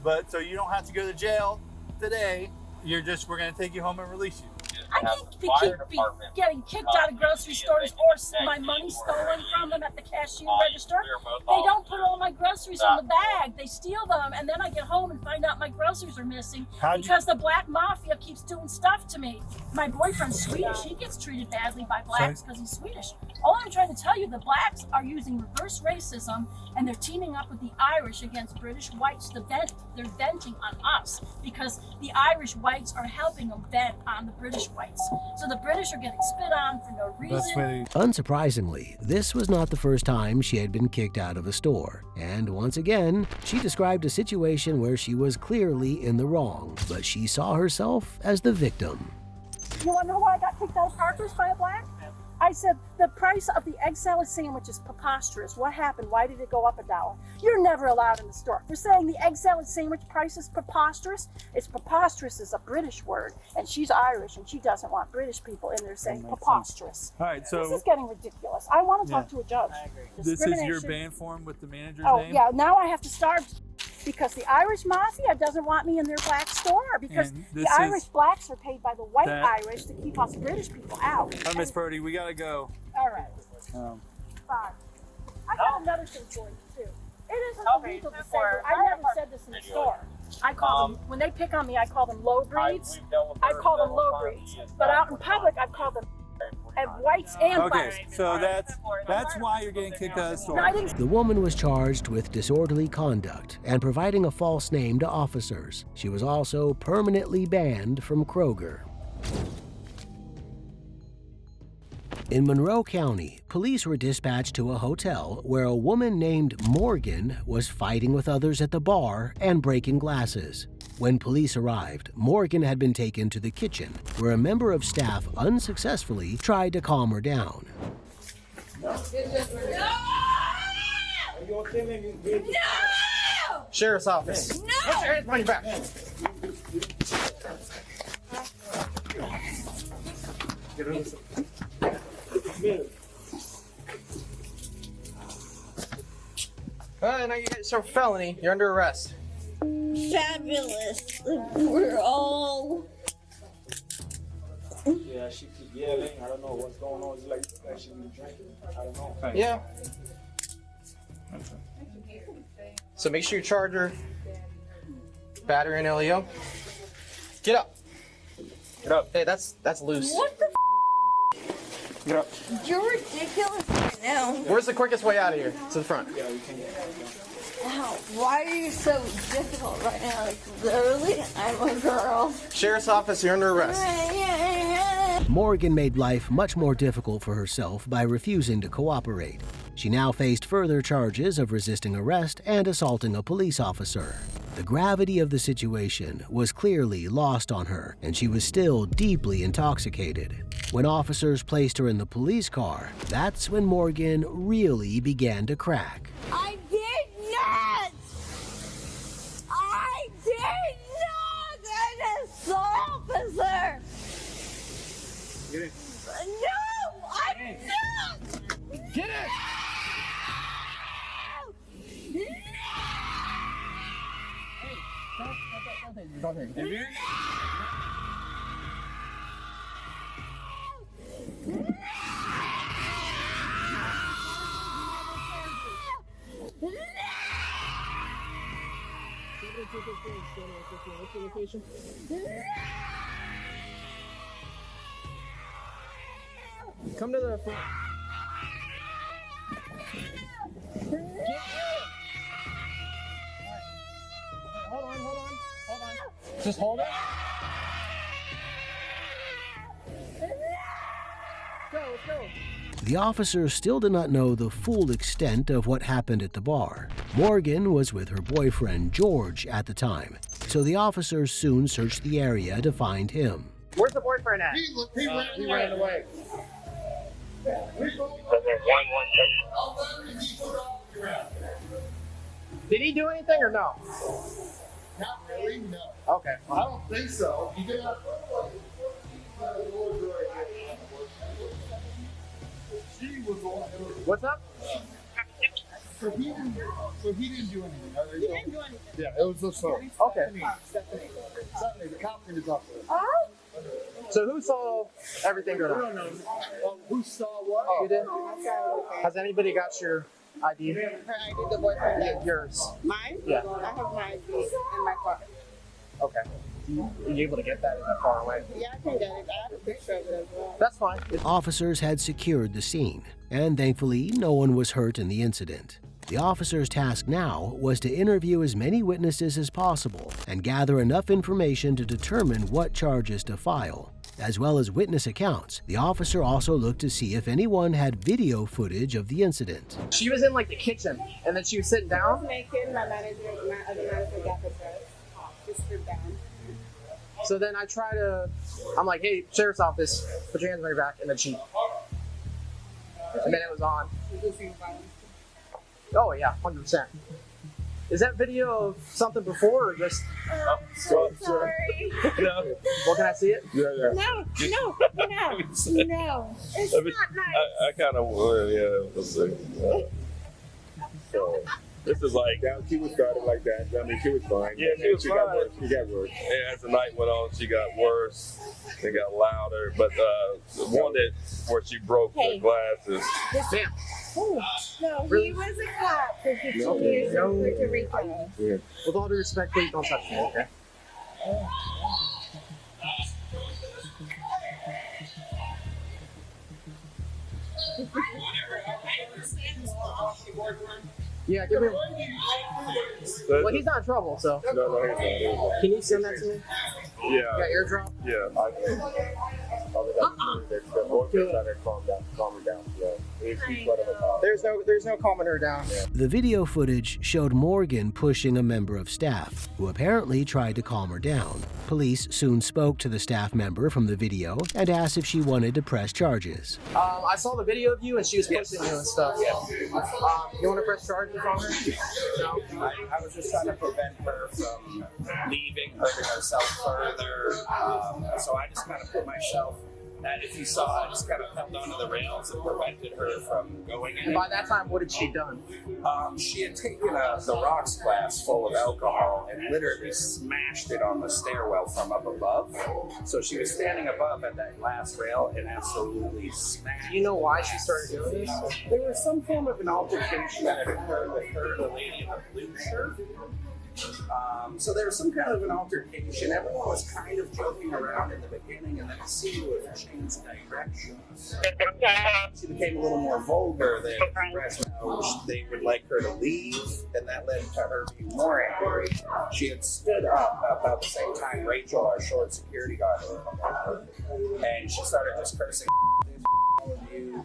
But so you don't have to go to jail today. We're gonna take you home and release you. I can't be getting kicked out of grocery stores or my money stolen from them at the cashier register. They don't put all my groceries in the bag. They steal them, and then I get home and find out my groceries are missing because the black mafia keeps doing stuff to me. My boyfriend's Swedish. He gets treated badly by blacks because he's Swedish. All I'm trying to tell you, the blacks are using reverse racism, and they're teaming up with the Irish against British whites. They're venting on us because the Irish whites are helping them vent on the British whites. So the British are getting spit on for no reason. Unsurprisingly, this was not the first time she had been kicked out of a store. And once again, she described a situation where she was clearly in the wrong, but she saw herself as the victim. You want to know why I got kicked out of Parker's by a black? I said, the price of the egg salad sandwich is preposterous. What happened? Why did it go up $1? You're never allowed in the store. For saying the egg salad sandwich price is preposterous, it's preposterous is a British word, and she's Irish, and she doesn't want British people in there saying preposterous. All right, so this is getting ridiculous. I want to talk to a judge. This is your ban form with the manager's name? Oh, yeah, now I have to starve because the Irish mafia doesn't want me in their black store because the Irish blacks are paid by the white Irish to keep us British people out. All right, Miss Purdy, we gotta go. All right. Fine. I got another thing for you too. It isn't illegal to say, I never said this in the store. I call them, when they pick on me, I call them low breeds. I call them low breeds. But out in public, I call them whites and blacks. Okay, so that's why you're getting kicked out of the store. The woman was charged with disorderly conduct and providing a false name to officers. She was also permanently banned from Kroger. In Monroe County, police were dispatched to a hotel where a woman named Morgan was fighting with others at the bar and breaking glasses. When police arrived, Morgan had been taken to the kitchen, where a member of staff unsuccessfully tried to calm her down. No! Sheriff's office. No! Put your hands on your back. Get rid of this. Now you get yourself a felony. You're under arrest. Fabulous. We're all. Yeah, she keep yelling. I don't know what's going on. It's like she been drinking. I don't know. Yeah. So make sure you charge her. Battery and LEO. Get up. Get up. Hey, that's loose. What the Get up. You're ridiculous right now. Where's the quickest way out of here? To the front. Yeah, we can get Ow, why are you so difficult right now? Like, literally, I'm a girl. Sheriff's office, you're under arrest. Morgan made life much more difficult for herself by refusing to cooperate. She now faced further charges of resisting arrest and assaulting a police officer. The gravity of the situation was clearly lost on her, and she was still deeply intoxicated. When officers placed her in the police car, that's when Morgan really began to crack. I did not! I did not! An assault officer! Get it. No! I'm not! Get it! Don't take it. What's your location? Come to the front. Hold on. Just hold it. Let's go. The officers still did not know the full extent of what happened at the bar. Morgan was with her boyfriend, George, at the time, so the officers soon searched the area to find him. Where's the boyfriend at? He ran away. Did he do anything or no? Not really, no. Okay. I don't think so. He did not. What's up? So he didn't do anything. He didn't do anything. Yeah, it was just so. Okay. Stephanie, the cop is up there. Oh? So who saw everything go down? Who saw what? You did? Has anybody got your ID? Her ID, the boyfriend. Yeah, yours. Mine? Yeah. I have my ID in my car. Okay. Are you able to get that? Is that far away? Yeah, I can get it. I have a picture of it as well. That's fine. Officers had secured the scene, and thankfully, no one was hurt in the incident. The officer's task now was to interview as many witnesses as possible and gather enough information to determine what charges to file. As well as witness accounts, the officer also looked to see if anyone had video footage of the incident. She was in like the kitchen, and then she was sitting down. I was naked. My other manager got the dress. Just stripped down. So then I'm like, hey, sheriff's office, put your hands on your back, and then and then it was on. Oh yeah, 100%. Is that video of something before or just? Sorry. No. Well, can I see it? Yeah. No. It's not nice. I kind of, yeah. Let's see. So, this is like. She was started like that. I mean, she was fine. Yeah, she was fine. She got worse. And as the night went on, she got worse. It got louder. But the one where she broke the glasses. Damn. Oh, no, he was a cop for 15 years in Puerto Rico. Yeah. With all due respect, please don't touch me, okay? Yeah, give me. Well, he's not in trouble, so. No, he's not. Can you send that to me? Yeah. You got airdrop? Yeah. Calm her down. Yeah. There's no calming her down. The video footage showed Morgan pushing a member of staff, who apparently tried to calm her down. Police soon spoke to the staff member from the video and asked if she wanted to press charges. I saw the video of you and she was pushing you and stuff. You want to press charges on her? No, I was just trying to prevent her from leaving, hurting herself further. So I just kind of put myself, and if you saw, I just kind of held onto the rails and prevented her from going in. And by that time, what had she done? She had taken the rocks glass full of alcohol and literally smashed it on the stairwell from up above. So she was standing above at that glass rail and absolutely smashed. Do you know why she started doing this? There was some form of an altercation that had occurred with her, the lady in the blue shirt. So there was some kind of an altercation. Everyone was kind of joking around in the beginning, and then it seemed to have changed direction. She became a little more vulgar than expressed how they would like her to leave, and that led to her being more angry. She had stood up about the same time Rachel, our short security guard, and she started just cursing you.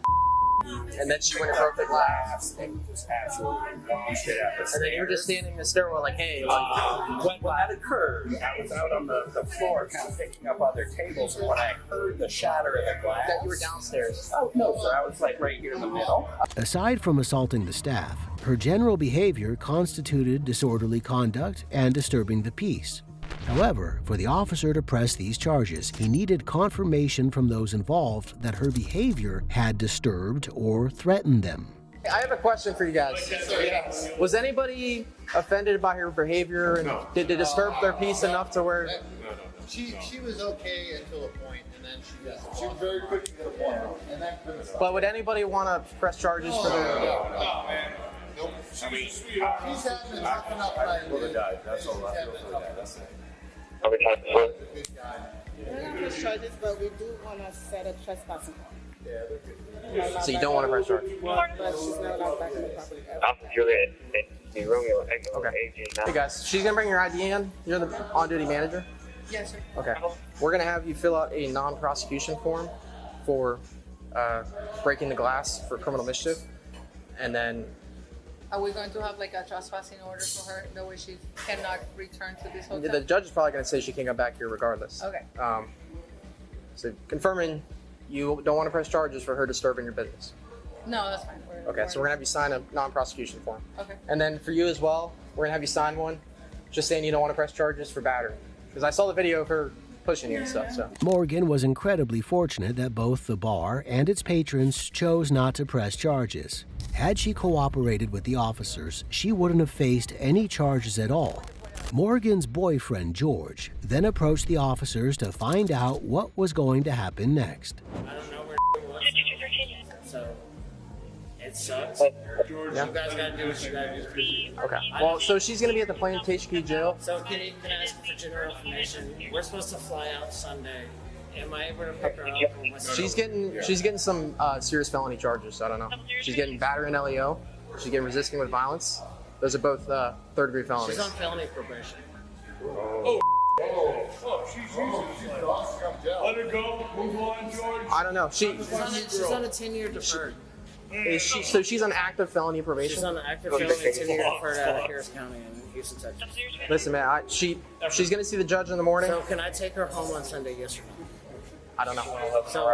And then she went and broke the glass. And just absolutely launched it at the stairs. And then you were just standing in the stairwell like, hey. When that occurred, I was out on the floor kind of picking up other tables, and when I heard the shatter of the glass. That you were downstairs. Oh, no, sir. I was like right here in the middle. Aside from assaulting the staff, her general behavior constituted disorderly conduct and disturbing the peace. However, for the officer to press these charges, he needed confirmation from those involved that her behavior had disturbed or threatened them. I have a question for you guys. Yes. Was anybody offended by her behavior and did it disturb their peace enough to where... No. She was okay until a point, and then she was very quick to get a point. And that couldn't stop. But would anybody want to press charges for their... No, man. Nope. I mean, she's having a tough enough night. That's all right. That's it. We're not press charges, but we do want to set a trespassing warrant. So you don't want to press charges? But she's not allowed back in the property ever. Juliet, Romeo, Okay. Hey guys, she's going to bring your ID in. You're the on-duty manager? Yes, sir. Okay. We're going to have you fill out a non-prosecution form for breaking the glass for criminal mischief. And then... Are we going to have like a trespassing order for her? That way she cannot return to this hotel? The judge is probably going to say she can come back here regardless. Okay. So confirming you don't want to press charges for her disturbing your business. No, that's fine. Okay, so we're going to have you sign a non-prosecution form. Okay. And then for you as well, we're going to have you sign one just saying you don't want to press charges for battery. Because I saw the video of her pushing you and stuff, so. Morgan was incredibly fortunate that both the bar and its patrons chose not to press charges. Had she cooperated with the officers, she wouldn't have faced any charges at all. Morgan's boyfriend, George, then approached the officers to find out what was going to happen next. I don't know where it was. So it sucks. George, Yeah. you guys gotta do what you gotta do. Okay. Well, so she's gonna be at the Plantation Key Jail. So can I ask for general information? We're supposed to fly out Sunday. Am I able to pick her up? Or what's She's getting some serious felony charges. I don't know. She's getting battery and LEO. She's getting resisting with violence. Those are both third-degree felonies. She's on felony probation. Let her go. Move on, George. I don't know. She's on a 10-year deferred. Is she? So she's on active felony probation. She's on an active felony 10-year deferred out of Harris County in Houston, Texas. Listen, man. She's gonna see the judge in the morning. So can I take her home on Sunday? Yes or no? I don't know. So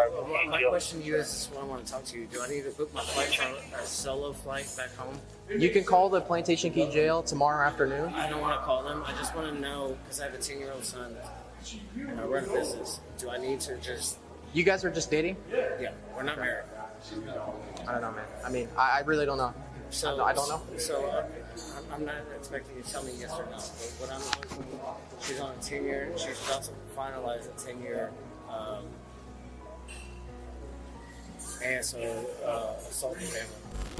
my question to you is what I want to talk to you. Do I need to book my flight for a solo flight back home? You can call the Plantation Key Jail tomorrow afternoon. I don't want to call them. I just want to know because I have a 10-year-old son and I run a business. Do I need to just? You guys are just dating? Yeah, we're not married. I don't know, man. I mean, I really don't know. So I don't know. So I'm not expecting you to tell me yes or no. But what I'm looking, she's on a 10-year. She's about to finalize a 10-year. And so assault family.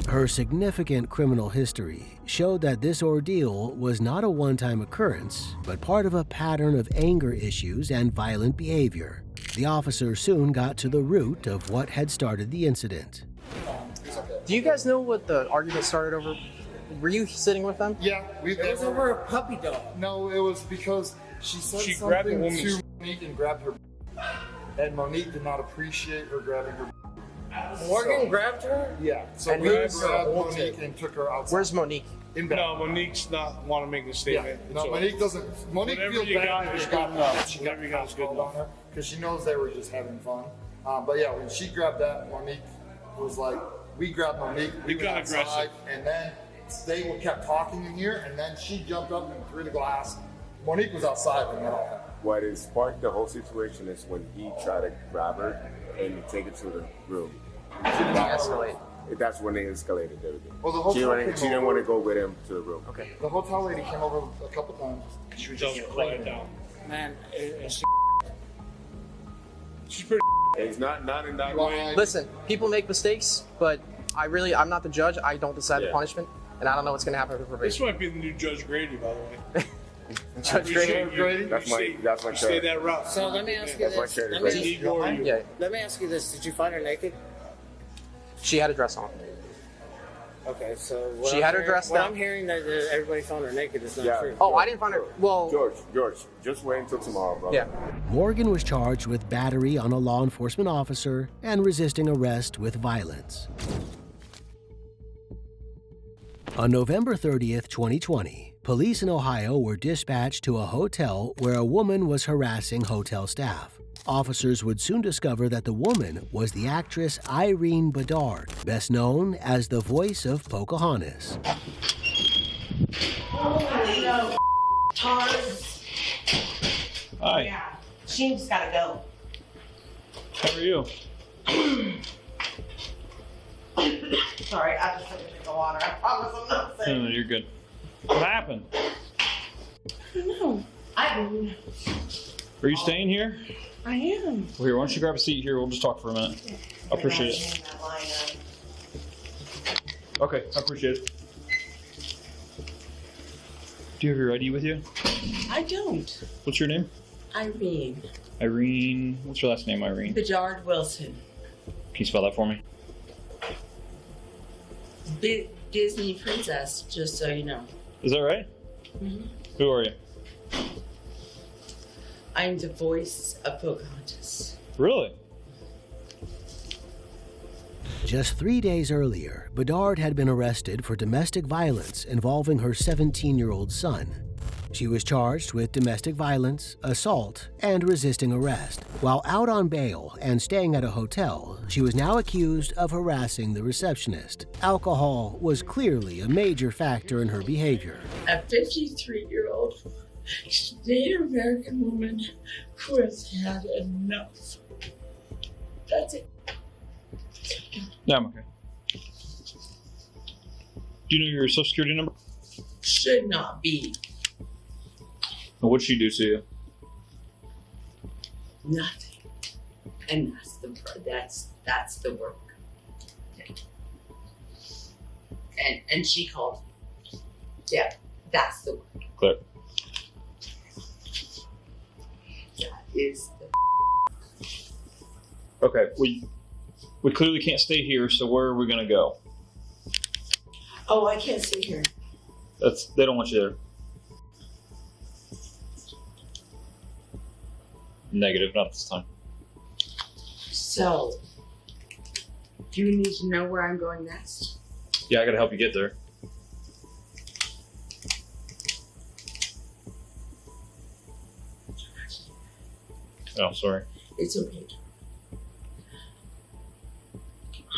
Her significant criminal history showed that this ordeal was not a one-time occurrence, but part of a pattern of anger issues and violent behavior. The officer soon got to the root of what had started the incident. Do you guys know what the argument started over? Were you sitting with them? Yeah, It was over a puppy dog. No, it was because she said She grabbed the something woman's- to Monique and grabbed her, and Monique did not appreciate her grabbing her. Morgan grabbed her? Yeah, so And we who's- grabbed Monique and took her outside. Where's Monique? In bed. No, Monique's not want to make a statement. Yeah, no, So- Monique doesn't. Monique Whatever feels you bad got that is she good got enough. that she got Whatever you got is good called enough. on her because she knows they were just having fun. But yeah, when she grabbed that, Monique was like, we grabbed Monique, we You went got outside, aggressive. and then they kept talking in here, and then she jumped up and threw the glass. Monique was outside when that all happened. What is sparked the whole situation is when he tried to grab her and take her to the room. De-escalate. That's when they escalated everything. Well, the hotel came She didn't over. want to go with him to the room. Okay. The hotel lady came over a couple times. She was just quiet down. Man, is she? She's pretty. It's not in that way. Listen, people make mistakes, but I'm not the judge. I don't decide the Yeah. punishment, and I don't know what's going to happen with This probation. might be the new Judge Grady, by the way. Judge Grady? That's my You stay that route. So let me ask you That's my this. chair. Let me, Igor, you. Yeah, let me ask you this. Did you find her naked? she had a dress on. Okay, so what She I'm had her hearing- dressed what up. I'm hearing that everybody found her naked is not Yeah. true. Oh, I didn't find her. Well, George, just wait until tomorrow, bro. yeah. Morgan was charged with battery on a law enforcement officer and resisting arrest with violence. On November 30th, 2020, police in Ohio were dispatched to a hotel where a woman was harassing hotel staff. Officers would soon discover that the woman was the actress Irene Bedard, best known as the voice of Pocahontas. Hi. Yeah. She just gotta go. How are you? Sorry, I just took a drink of water. I promise I'm not sick. No, you're good. What happened? No, I Are you staying here? am. Well, here, why don't you grab a seat here? We'll just talk for a minute. I appreciate it. Okay, I appreciate it. Do you have your ID with you? I don't. What's your name? Irene. Irene. What's your last name, Irene? Can Bedard Wilson. you spell that for me? Disney princess, just so you know. Is that right? Mhm. Who are you? I'm the voice of Pocahontas. Really? Just 3 days earlier, Bedard had been arrested for domestic violence involving her 17-year-old son. She was charged with domestic violence, assault, and resisting arrest. While out on bail and staying at a hotel, she was now accused of harassing the receptionist. Alcohol was clearly a major factor in her behavior. A 53-year-old Native American woman who has had enough. That's it. Yeah, I'm okay. Do you know your social security number? Should not be. What'd she do to you? Nothing. And that's the work. And she called me. Yeah, that's the work. Clear. That is the Okay, we clearly can't stay here, so where are we gonna go? Oh, I can't stay here. They don't want you there. Negative, not this time. So, do you need to know where I'm going next? Yeah, I gotta help you get there. Oh, sorry. It's okay.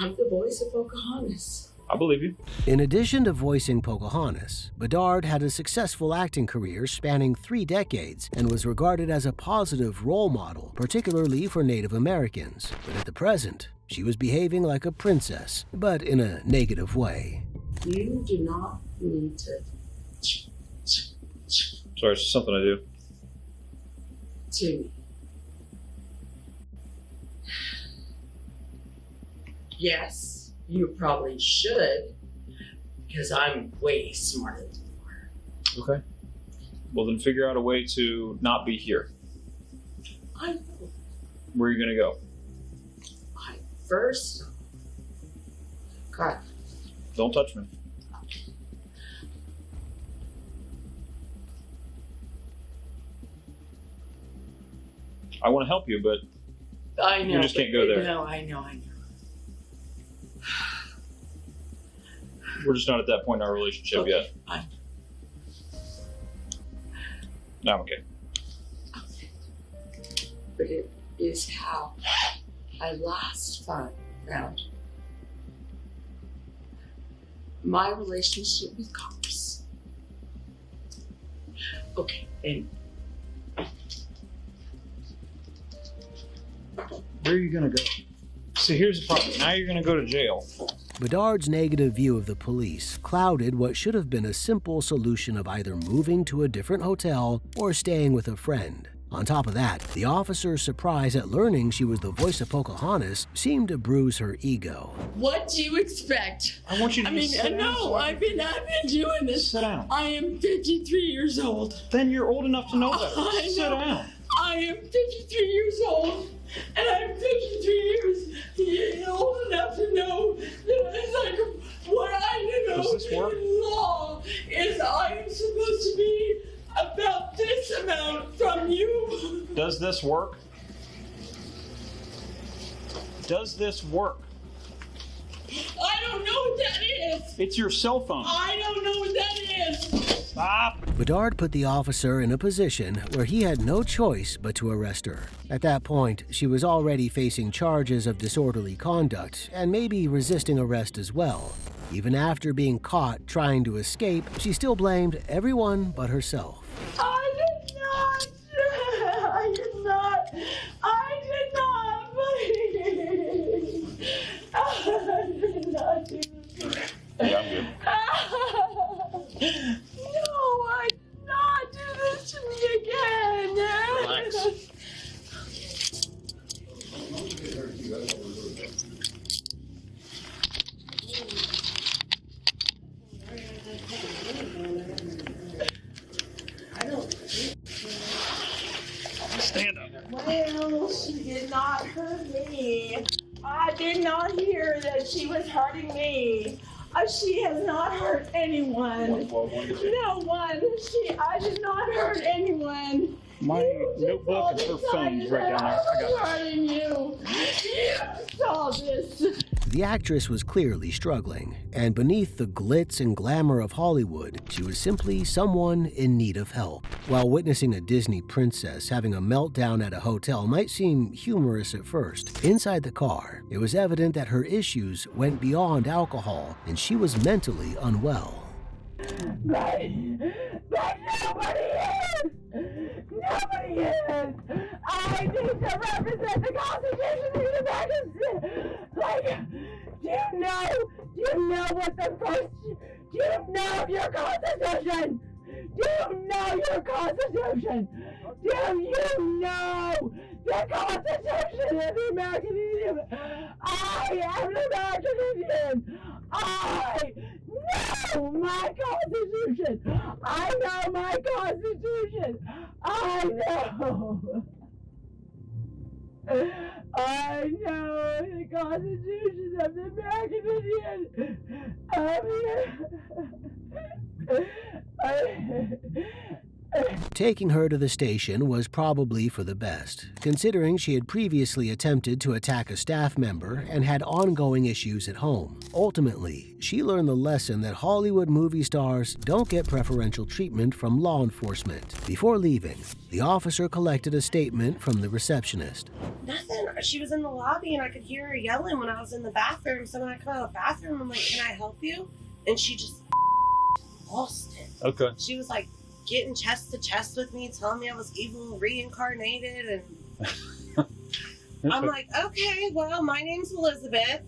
I'm the voice of Pocahontas. I believe you. In addition to voicing Pocahontas, Bedard had a successful acting career spanning 3 decades and was regarded as a positive role model, particularly for Native Americans. But at the present, she was behaving like a princess, but in a negative way. You do not need to. Sorry, it's just something I do. To me. Yes, you probably should, because I'm way smarter than you are. Okay. Well, then figure out a way to not be here. I know. Where are you gonna go? First, God. Don't touch me. I want to help you, but I know. you just can't go there. No, I know. We're just not at that point in our relationship yet. Fine. No, I'm okay. But it is how I last found my relationship with cops. Okay, and Where are you gonna go? See, here's the problem. Now you're gonna go to jail. Bedard's negative view of the police clouded what should have been a simple solution of either moving to a different hotel or staying with a friend. On top of that, the officer's surprise at learning she was the voice of Pocahontas seemed to bruise her ego. what do you expect? I want you to sit down. No, I've been doing this. Sit down. I am 53 years old. Then you're old enough to know better. I Sit know. down. I am 53 years old, and I'm 53 years old enough to know that it's like what I know Does this work? in law is I am supposed to be about this amount from you. Does this work? Does this work? I don't know what that is. It's your cell phone. I don't know what that is. Stop. Bedard put the officer in a position where he had no choice but to arrest her. At that point, she was already facing charges of disorderly conduct and maybe resisting arrest as well. Even after being caught trying to escape, she still blamed everyone but herself. I did not. I did not. I did not. Please. I did not do this. Yeah, I'm good. No, I did not do this to me again. Relax. Stand up. Well, she did not hurt me. I did not hear that she was hurting me. She has not hurt anyone. No one. I did not hurt anyone. My notebook and her phone's right down there. I got it. Hurting you. You saw this. The actress was clearly struggling, and beneath the glitz and glamour of Hollywood, she was simply someone in need of help. While witnessing a Disney princess having a meltdown at a hotel might seem humorous at first, inside the car, it was evident that her issues went beyond alcohol, and she was mentally unwell. But nobody is! Nobody is! I need to represent the Constitution of the United Like, do you know what the first, do you know your Constitution? Do you know your Constitution? Do you know the Constitution of the American Indian? I am an American Indian. I know my Constitution. I know my Constitution. I know. I know the Constitution of the American Indian. Taking her to the station was probably for the best, considering she had previously attempted to attack a staff member and had ongoing issues at home. Ultimately, she learned the lesson that Hollywood movie stars don't get preferential treatment from law enforcement. Before leaving, the officer collected a statement from the receptionist. Nothing. She was in the lobby and I could hear her yelling when I was in the bathroom. So when I come out of the bathroom, I'm like, can I help you? And she just lost it. Okay. She was like getting chest to chest with me, telling me I was evil reincarnated. And I'm like, okay, well, my name's Elizabeth.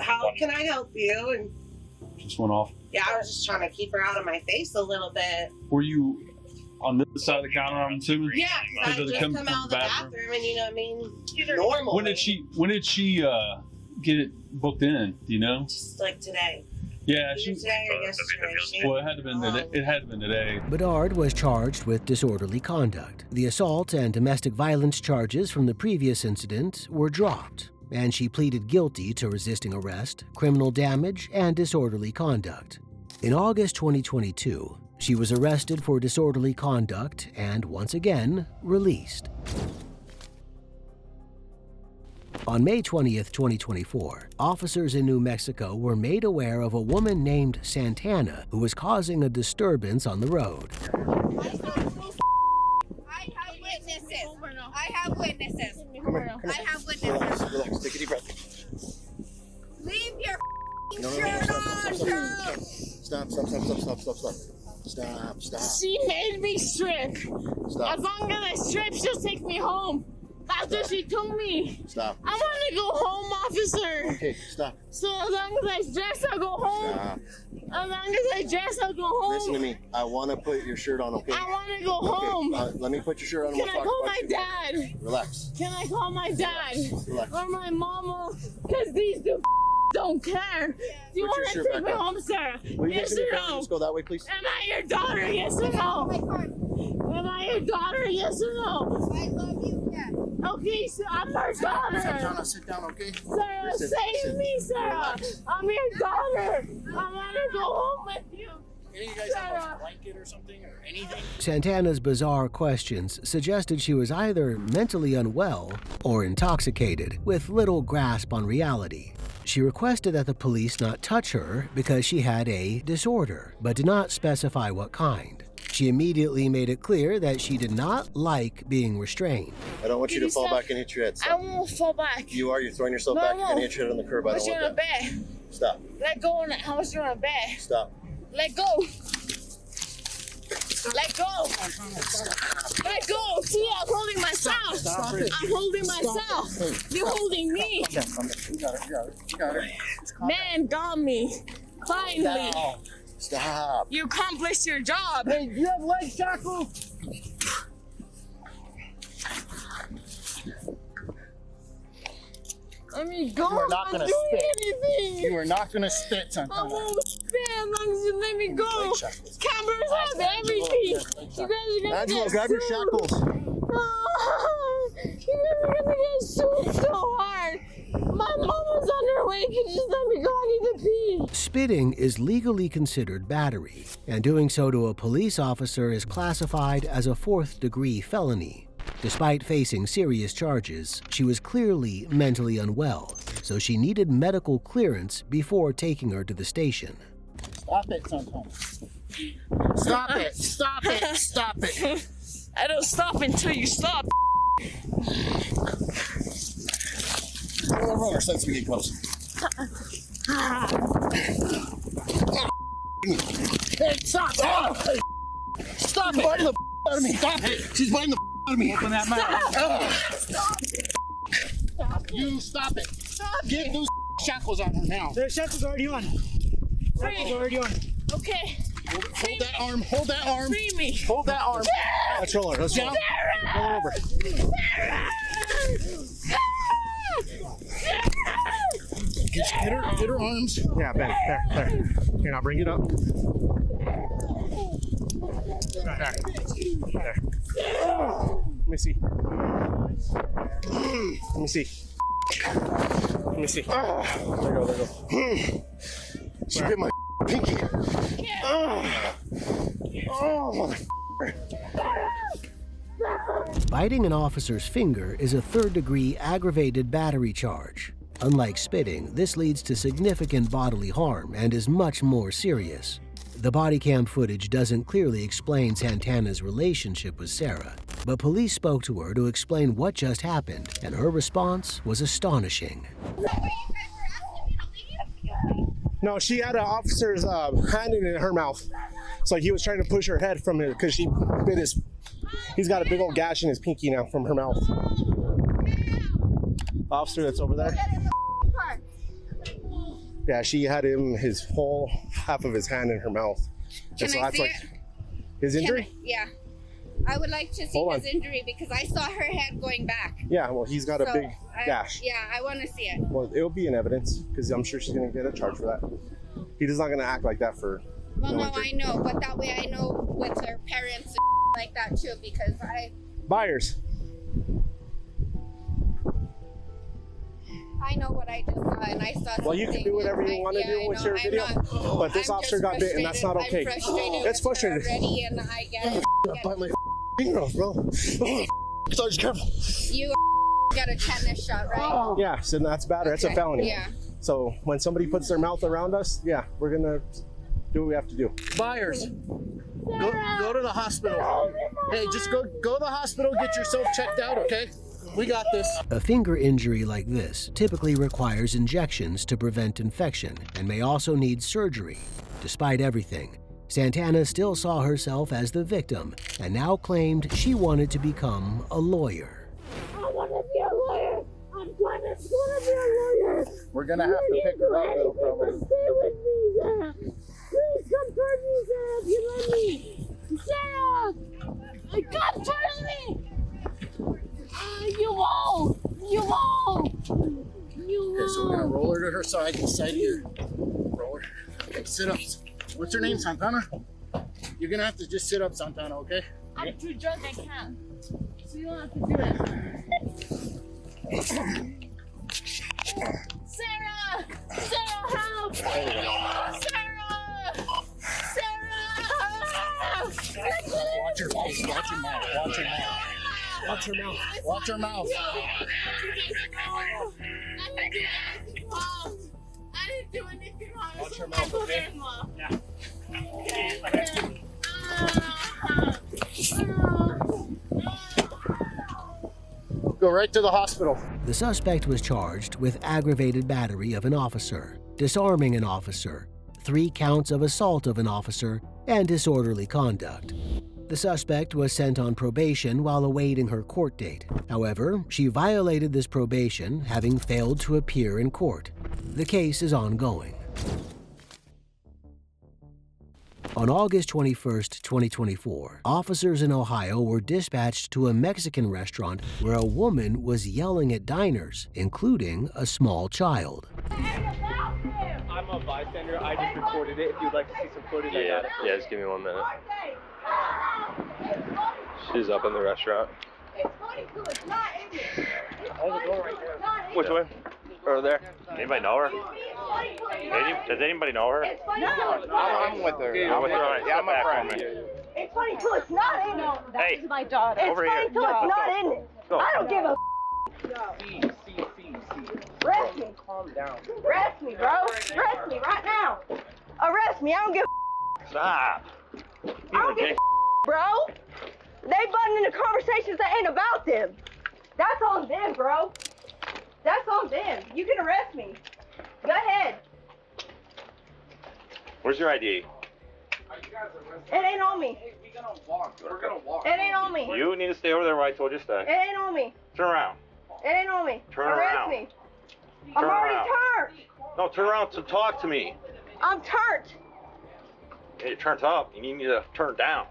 How can I help you? And Just went off. yeah, I was just trying to keep her out of my face a little bit. Were you on this side of the counter, I'm assuming? Yeah, because I Did it just come come from out of the bathroom and you know what I mean? Normal. When did she get it booked in? Do you know? Just like today. Yeah, Either today or yesterday. Well, it had to been today. It had been today. Bedard was charged with disorderly conduct. The assault and domestic violence charges from the previous incident were dropped, and she pleaded guilty to resisting arrest, criminal damage, and disorderly conduct. In August 2022, she was arrested for disorderly conduct and, once again, released. On May 20th, 2024, officers in New Mexico were made aware of a woman named Santana who was causing a disturbance on the road. I have witnesses. I have witnesses. I have witnesses. Relax, take a deep breath. Leave your No, shirt on, girl. Stop. She made me strip. Stop. As long as I strip, she'll take me home. That's what she told me. Stop. I want to go home, officer. Okay, stop. So as long as I dress, I'll go home. Stop. As long as I dress, I'll go home. Listen to me. I want to put your shirt on, okay? I want to go home. Let me put your shirt on. Can I call my dad? Relax. Can I call my dad? Relax. Or my mama? Because these two don't care. Do you Put your want to shirt take back me on. home, Sarah? Will you Yes get in or your car and no? just go that way, please? Am I your daughter? Yes or no? Am I your daughter? Yes or no? I love you, Dad. Okay, so I'm your daughter. Sit down, okay? Sarah, Listen, save listen. me, Sarah. I'm your daughter. I want to go home with you. Any of you guys have a blanket or something or anything? Santana's bizarre questions suggested she was either mentally unwell or intoxicated, with little grasp on reality. She requested that the police not touch her because she had a disorder, but did not specify what kind. She immediately made it clear that she did not like being restrained. I don't want you Can to you fall stop? back and hit your head. I Stop. won't fall back. You're throwing yourself No, back. no. You're going to hit your head on the curb. I What's don't your want that. bed? Stop. Let go. How much you on a bed? Stop. Let go. Let go. Let go. See, I'm holding myself. Stop it. I'm holding myself. You're holding me. You got it. Man got me. Finally. Stop. You accomplished your job. Hey, do you have leg shackles? Let me go. You are not I'm gonna doing spit. anything. You are not gonna spit, I Santana. won't spit as long as you let me go. Leg shackles. Cameras have everything. You guys are gonna Angelo, get grab your sued. shackles. Oh, you guys are gonna get sued so hard. My mama's on her way. Can you just let me go? I need to pee. Spitting is legally considered battery, and doing so to a police officer is classified as a fourth-degree felony. Despite facing serious charges, she was clearly mentally unwell, so she needed medical clearance before taking her to the station. Stop it, Santana. Stop it. Stop it. Stop it. I don't stop until you stop. Roller since we get close. Hey, stop. Oh, stop it. Biting the out of me. Stop it. She's biting the out of me. Open that mouth. Stop it. You stop it. Stop Get it. those shackles on her now. The shackles already on. Shackles already on. Okay. Hold that arm. Hold that arm. Free me. Hold that arm. Let's roll her. Let's roll her. Roll her over. Just get her arms. Yeah, Ben. There. Here, now bring it up. There. Let me see. Let me see. Let me see. There you go. She bit my pinky. Biting an officer's finger is a third-degree aggravated battery charge. Unlike spitting, this leads to significant bodily harm and is much more serious. The body cam footage doesn't clearly explain Santana's relationship with Sarah, but police spoke to her to explain what just happened, and her response was astonishing. No, she had an officer's hand in her mouth. It's like he was trying to push her head from it because she bit his. He's got a big old gash in his pinky now from her mouth. The officer that's over there. Yeah, she had him his whole half of his hand in her mouth. Can and so I that's see like it? his injury? Yeah. I would like to see Hold his on. injury because I saw her head going back. Yeah, well, he's got a So, big gash. Yeah, I want to see it. Well, it'll be in evidence because I'm sure she's going to get a charge for that. He's not going to act like that for. Well, no, injury. I know, but that way I know with her parents and like that too because Buyers. I know what I just saw and I saw. Well, you can do whatever you want to do with your video, but this officer got bit and that's not okay. It's frustrating. Already and I get it. Bite my finger off, bro. Sarge, careful. You got a tetanus shot, right? Yeah, so that's bad. That's a Okay, felony. yeah. So when somebody puts their mouth around us, yeah, we're gonna do what we have to do. Buyers, go to the hospital. Hey, just go to the hospital, get yourself checked out, okay? We got this. A finger injury like this typically requires injections to prevent infection and may also need surgery. Despite everything, Santana still saw herself as the victim and now claimed she wanted to become a lawyer. I want to be a lawyer. I'm going to school to be a lawyer. We're gonna have to pick her up, though, probably. Stay with me, Sarah. Please come towards me, Sarah, if you love me. Sarah, come towards me. You won't. You won't. You Okay, so we're gonna roll her to her side, the side here. Roll her. Okay, sit up. What's your name, Santana? You're gonna have to just sit up, Santana, okay? I'm too drunk, I can't. So you don't have to do that. Sarah! Sarah, help! Sarah! Sarah! Watch your face, watch your mouth, watch your mouth. Watch your mouth, watch your mouth. I didn't do anything wrong. Watch your mouth, okay? Yeah. Go right to the hospital. The suspect was charged with aggravated battery of an officer, disarming an officer, 3 counts of assault of an officer, and disorderly conduct. The suspect was sent on probation while awaiting her court date. However, she violated this probation, having failed to appear in court. The case is ongoing. On August 21, 2024, officers in Ohio were dispatched to a Mexican restaurant where a woman was yelling at diners, including a small child. I'm a bystander. I just recorded it. If you'd like to see some footage, I got it. Yeah, just give me 1 minute. She's up in the restaurant. Which way? Over there. Anybody know her? Does anybody know her? I'm with her. I'm with her. Yeah, I'm a friend. It's funny too, it's not in it. Hey, This is my daughter. It's over funny here. too, it's not in it. Go. I don't give a Arrest me. Calm down. Arrest me, bro. Arrest me right now. Arrest me. I don't give a Stop. I don't give a bro. They butting into conversations that ain't about them. That's on them, bro. That's on them. You can arrest me. Go ahead. Where's your ID? It ain't on me. We're gonna walk. It ain't on me. You need to stay over there where I told you to stay. It ain't on me. Turn around. It ain't on me. Turn Arrest around. me. I'm Turn already around. turned. No, turn around to talk to me. I'm turned. it turns up, you need to turn down.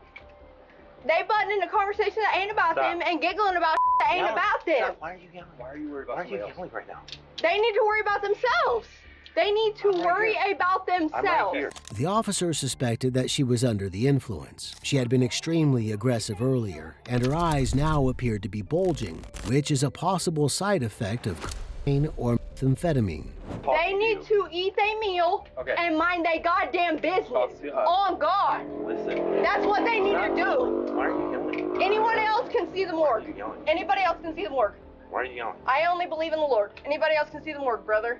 They button in a conversation that ain't about Stop. them and giggling about that ain't No, about them. stop. Why are you yelling? Why are you worried about somebody else? Right now? They need to worry about themselves. They need to worry about I'm right themselves. here. The officer suspected that she was under the influence. She had been extremely aggressive earlier, and her eyes now appeared to be bulging, which is a possible side effect of cocaine or methamphetamine. They need to eat their meal and mind their goddamn business. On God. Listen. That's what they need to do. Why are you yelling? Anyone else can see the morgue. Anybody else can see the morgue. Why are you yelling? I only believe in the Lord. Anybody else can see the morgue, brother.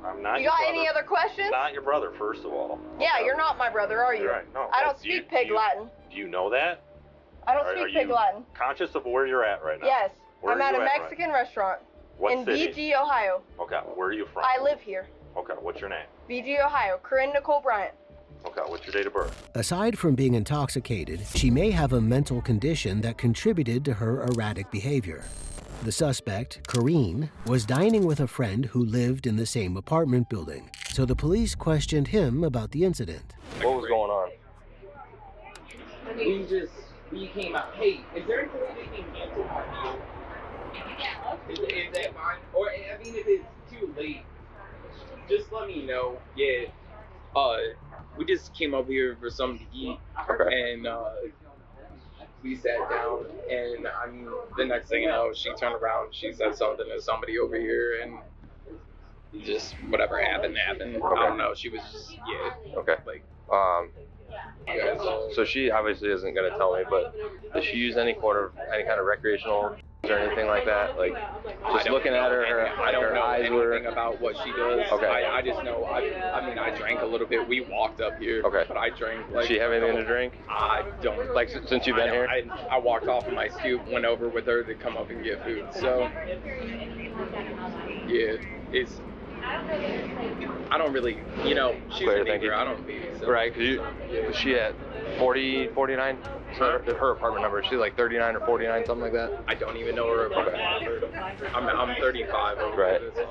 I'm not You your got brother. any other questions? Not your brother, first of all. Yeah, you're not my brother, are you? You're right. No. I don't Do you- speak pig Latin. Do you know that? I don't Are speak you pig Latin. conscious of where you're at right now? Yes, Where I'm are at you a right Mexican restaurant What in city? VG, Ohio. Okay, where are you from? I live here. Okay, what's your name? VG, Ohio. Corinne Nicole Bryant. Okay, what's your date of birth? Aside from being intoxicated, she may have a mental condition that contributed to her erratic behavior. The suspect, Kareen, was dining with a friend who lived in the same apartment building, so the police questioned him about the incident. What was going on? We came out. Hey, is there anything we can cancel my deal? Is that fine? Or, I mean, if it's too late, just let me know. Yeah. We just came up here for something to eat. And, we sat down, and I mean, the next thing you know, she turned around, she said something to somebody over here, and just whatever happened. I don't know. She was just, yeah. Okay. Like, Okay. So she obviously isn't going to tell me, but does she use any kind of recreational or anything like that? Like, just looking at her, I don't her know eyes anything were. about what she does. Okay. I just know. I mean, I drank a little bit. We walked up here. Okay. But I drank. Does she have anything to drink? I don't. Like since you've been here? I walked off of my stoop, went over with her to come up and get food. So yeah, it's. I don't really, she's Clear, a thank neighbor. you. I don't baby. So. Right, because was she at 40, 49? Her apartment number, is she like 39 or 49, something like that? I don't even know her apartment number. I'm 35. Over Right. this.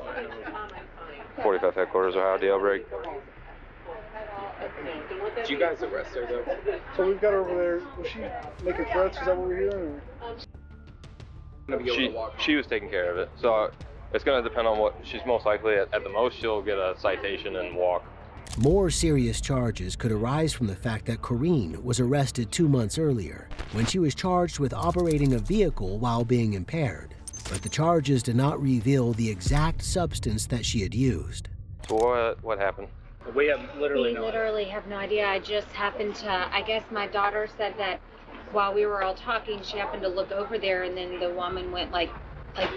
45 headquarters, Ohio, Daybreak. Did you guys arrest her though? So we've got her over there. Was she making threats? Is that what we're hearing? She was taking care of it. So it's going to depend on what she's most likely at the most. She'll get a citation and walk. More serious charges could arise from the fact that Kareen was arrested 2 months earlier when she was charged with operating a vehicle while being impaired. But the charges did not reveal the exact substance that she had used. So what happened? We have We literally have no idea. I just happened to, I guess my daughter said that while we were all talking, she happened to look over there, and then the woman went like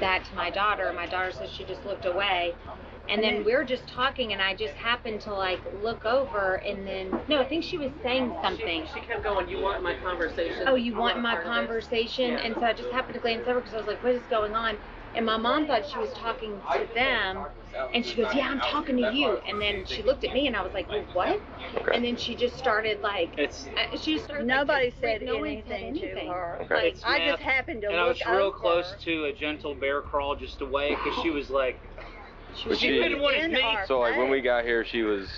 that to my daughter. My daughter said she just looked away. And then we were just talking, and I just happened to look over, and then, no, I think she was saying something. She kept going, you want my conversation? Oh, you want my conversation? And so I just happened to glance over because I was like, what is going on? And my mom thought she was talking to them, and she goes, yeah, I'm talking to you. And then she looked at me, and I was like, well, what? And then she just started Nobody said anything to her. Okay. I just happened to and look I was real over. close to a gentle bear crawl just away because she was like, But she didn't want to me. So like when we got here, she was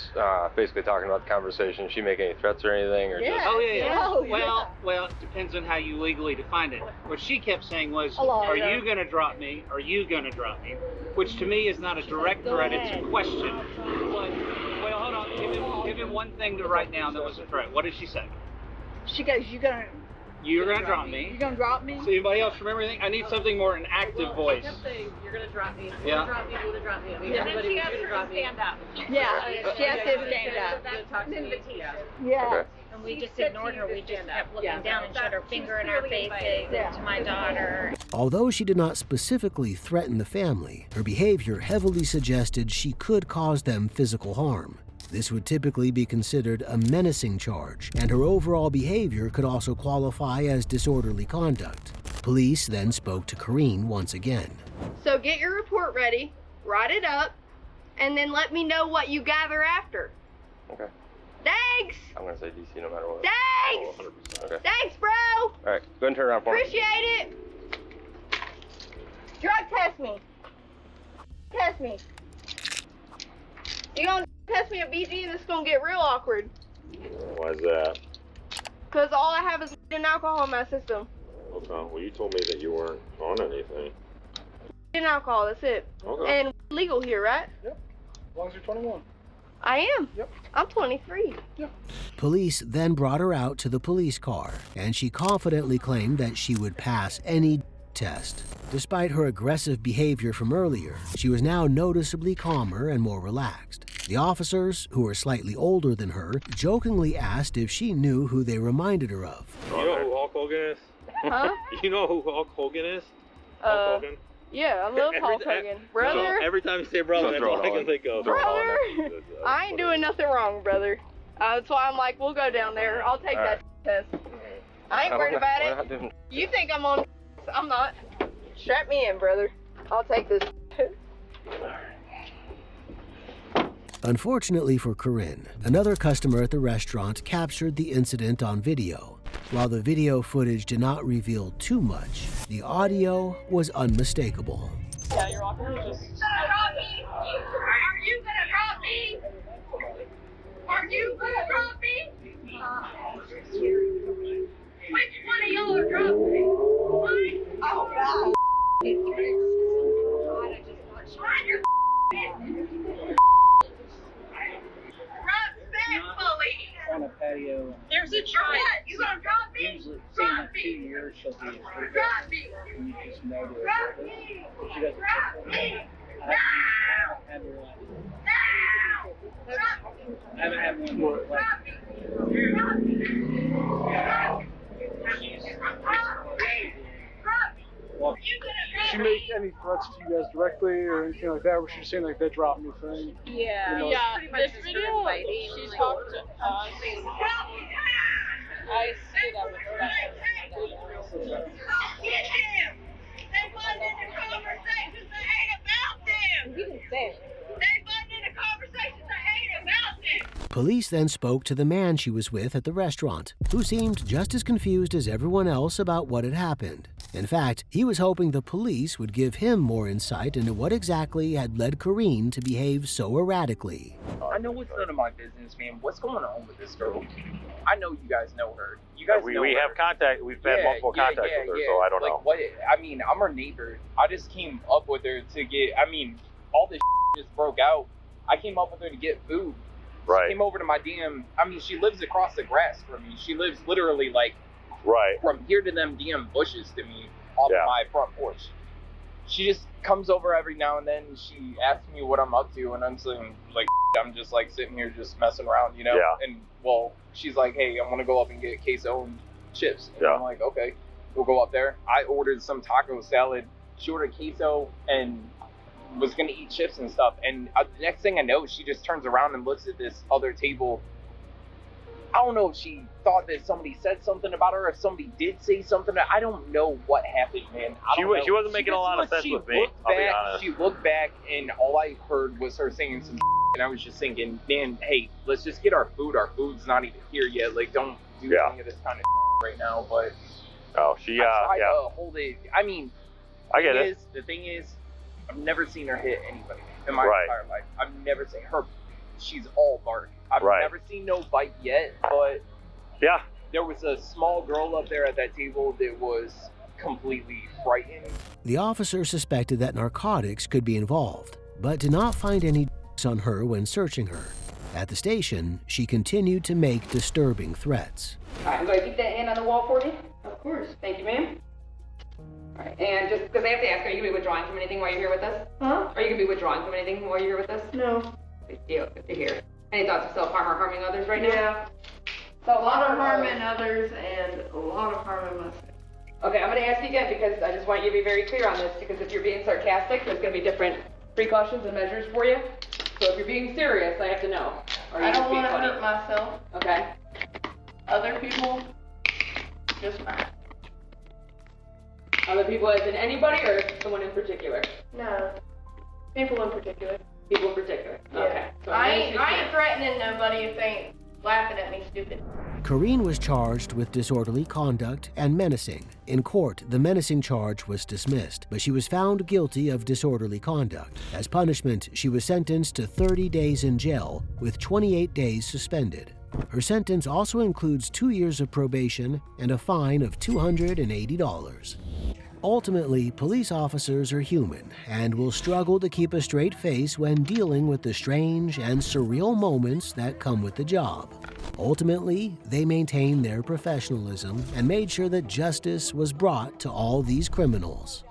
basically talking about the conversation. Did she make any threats or anything, or just? Oh yeah. Oh, Well, it depends on how you legally define it. What she kept saying was, Hello. "Are you going to drop me? Are you going to drop me?" Which to me is not a direct threat; it's a question. Well, hold on. Give him one thing to write down that was a threat. What did she say? She goes, you're gonna drop me. You're gonna drop me? So anybody else remember anything? I need something more an active voice. You're gonna drop me. Yeah. You're gonna drop me. Yeah. Everybody was gonna drop me. up. Yeah, she has to stand up. That's an invitation. Yeah. And we just ignored her. We just kept looking down and showed her finger in our faces and to my daughter. Although she did not specifically threaten the family, her behavior heavily suggested she could cause them physical harm. This would typically be considered a menacing charge, and her overall behavior could also qualify as disorderly conduct. Police then spoke to Kareen once again. So get your report ready, write it up, and then let me know what you gather after. Okay. Thanks! I'm gonna say DC no matter what. Thanks! Oh, 100%. Okay. Thanks, bro! All right, go ahead and turn around for me. Appreciate it! Drug test me. Test me. You gonna test me at BG and it's gonna get real awkward. Why is that? Because all I have is and alcohol in my system. Okay. Well, you told me that you weren't on anything. And alcohol, that's it. Okay. And legal here, right? Yep. As long as you're 21. I am. Yep. I'm 23. Yep. Police then brought her out to the police car, and she confidently claimed that she would pass any test. Despite her aggressive behavior from earlier, she was now noticeably calmer and more relaxed. The officers, who were slightly older than her, jokingly asked if she knew who they reminded her of. You know who Hulk Hogan is? Huh? You know who Hulk Hogan is? Hulk Hogan? Yeah, I love Hulk Hogan. Brother. So every time you say brother, that's all I can think of. Brother. I ain't doing nothing wrong, brother. That's why I'm like, we'll go down there. I'll take that test. I ain't worried about it. You think I'm on? I'm not. Strap me in, brother. I'll take this. Unfortunately for Corinne, another customer at the restaurant captured the incident on video. While the video footage did not reveal too much, the audio was unmistakable. Yeah, you're walking just... Drop me! Are you gonna drop me? Are you gonna drop me? Which one of y'all are dropping me? Oh God! Mind your business. Respectfully. On a patio. There's a try. You gonna drop me? Usually, Drop in 2 years, she'll be a stripper. Drop me! And you just notice Drop it. me! She doesn't. Drop me! I haven't had one. I haven't had one. Did she make any threats to you guys directly or anything like that? Was she saying like that drop me thing? Yeah. You know, Yeah. This video, she talked to us. I see that with that. Get him! They butted into conversations that ain't about them! He didn't say it. They butted into conversations that ain't about them! Police then spoke to the man she was with at the restaurant, who seemed just as confused as everyone else about what had happened. In fact, he was hoping the police would give him more insight into what exactly had led Corinne to behave so erratically. I know it's none of my business, man. What's going on with this girl? I know you guys know her. You guys know we her. have contact. We've had multiple contacts with her, so I don't know. What? I mean, I'm her neighbor. I just came up with her to get. I mean, all this just broke out. I came up with her to get food. Right. She came over to my damn. I mean, she lives across the grass from me. She lives literally like from here to them damn bushes to me off of my front porch. She just comes over every now and then. She asks me what I'm up to, and I'm saying like I'm just like sitting here just messing around, you know. Yeah. And well, she's like, hey, I'm gonna go up and get queso and chips. And I'm like, okay, we'll go up there. I ordered some taco salad. She ordered queso and was gonna eat chips and stuff. And the next thing I know, she just turns around and looks at this other table. I don't know if she thought that somebody said something about her, if somebody did say something. I don't know what happened, man. She wasn't making a lot of sense with me, I'll be honest. She looked back, and all I heard was her saying some and I was just thinking, man, hey, let's just get our food. Our food's not even here yet. Like, don't do any of this kind of right now. But I tried to hold it. I mean, I get it. The thing is, I've never seen her hit anybody in my entire life. I've never seen her. She's all bark. I've never seen no bite yet, but there was a small girl up there at that table that was completely frightened. The officer suspected that narcotics could be involved, but did not find any on her when searching her. At the station, she continued to make disturbing threats. All right, I'm going to keep that hand on the wall for you. Of course. Thank you, ma'am. All right, and just because I have to ask, are you going to be withdrawing from anything while you're here with us? Huh? Are you going to be withdrawing from anything while you're here with us? No. Good deal. Good to hear. Any thoughts of self-harm or harming others right now? Yeah. So A lot of harming others and a lot of harming myself. Okay, I'm going to ask you again because I just want you to be very clear on this, because if you're being sarcastic, there's going to be different precautions and measures for you. So if you're being serious, I have to know. Or I don't want to funny? hurt myself. Okay. Other people, just fine. Other people as in anybody or someone in particular? No. People in particular. People in particular. Yeah. Okay. So I ain't threatening nobody if they ain't laughing at me stupid. Corinne was charged with disorderly conduct and menacing. In court, the menacing charge was dismissed, but she was found guilty of disorderly conduct. As punishment, she was sentenced to 30 days in jail with 28 days suspended. Her sentence also includes 2 years of probation and a fine of $280. Ultimately, police officers are human and will struggle to keep a straight face when dealing with the strange and surreal moments that come with the job. Ultimately, they maintained their professionalism and made sure that justice was brought to all these criminals.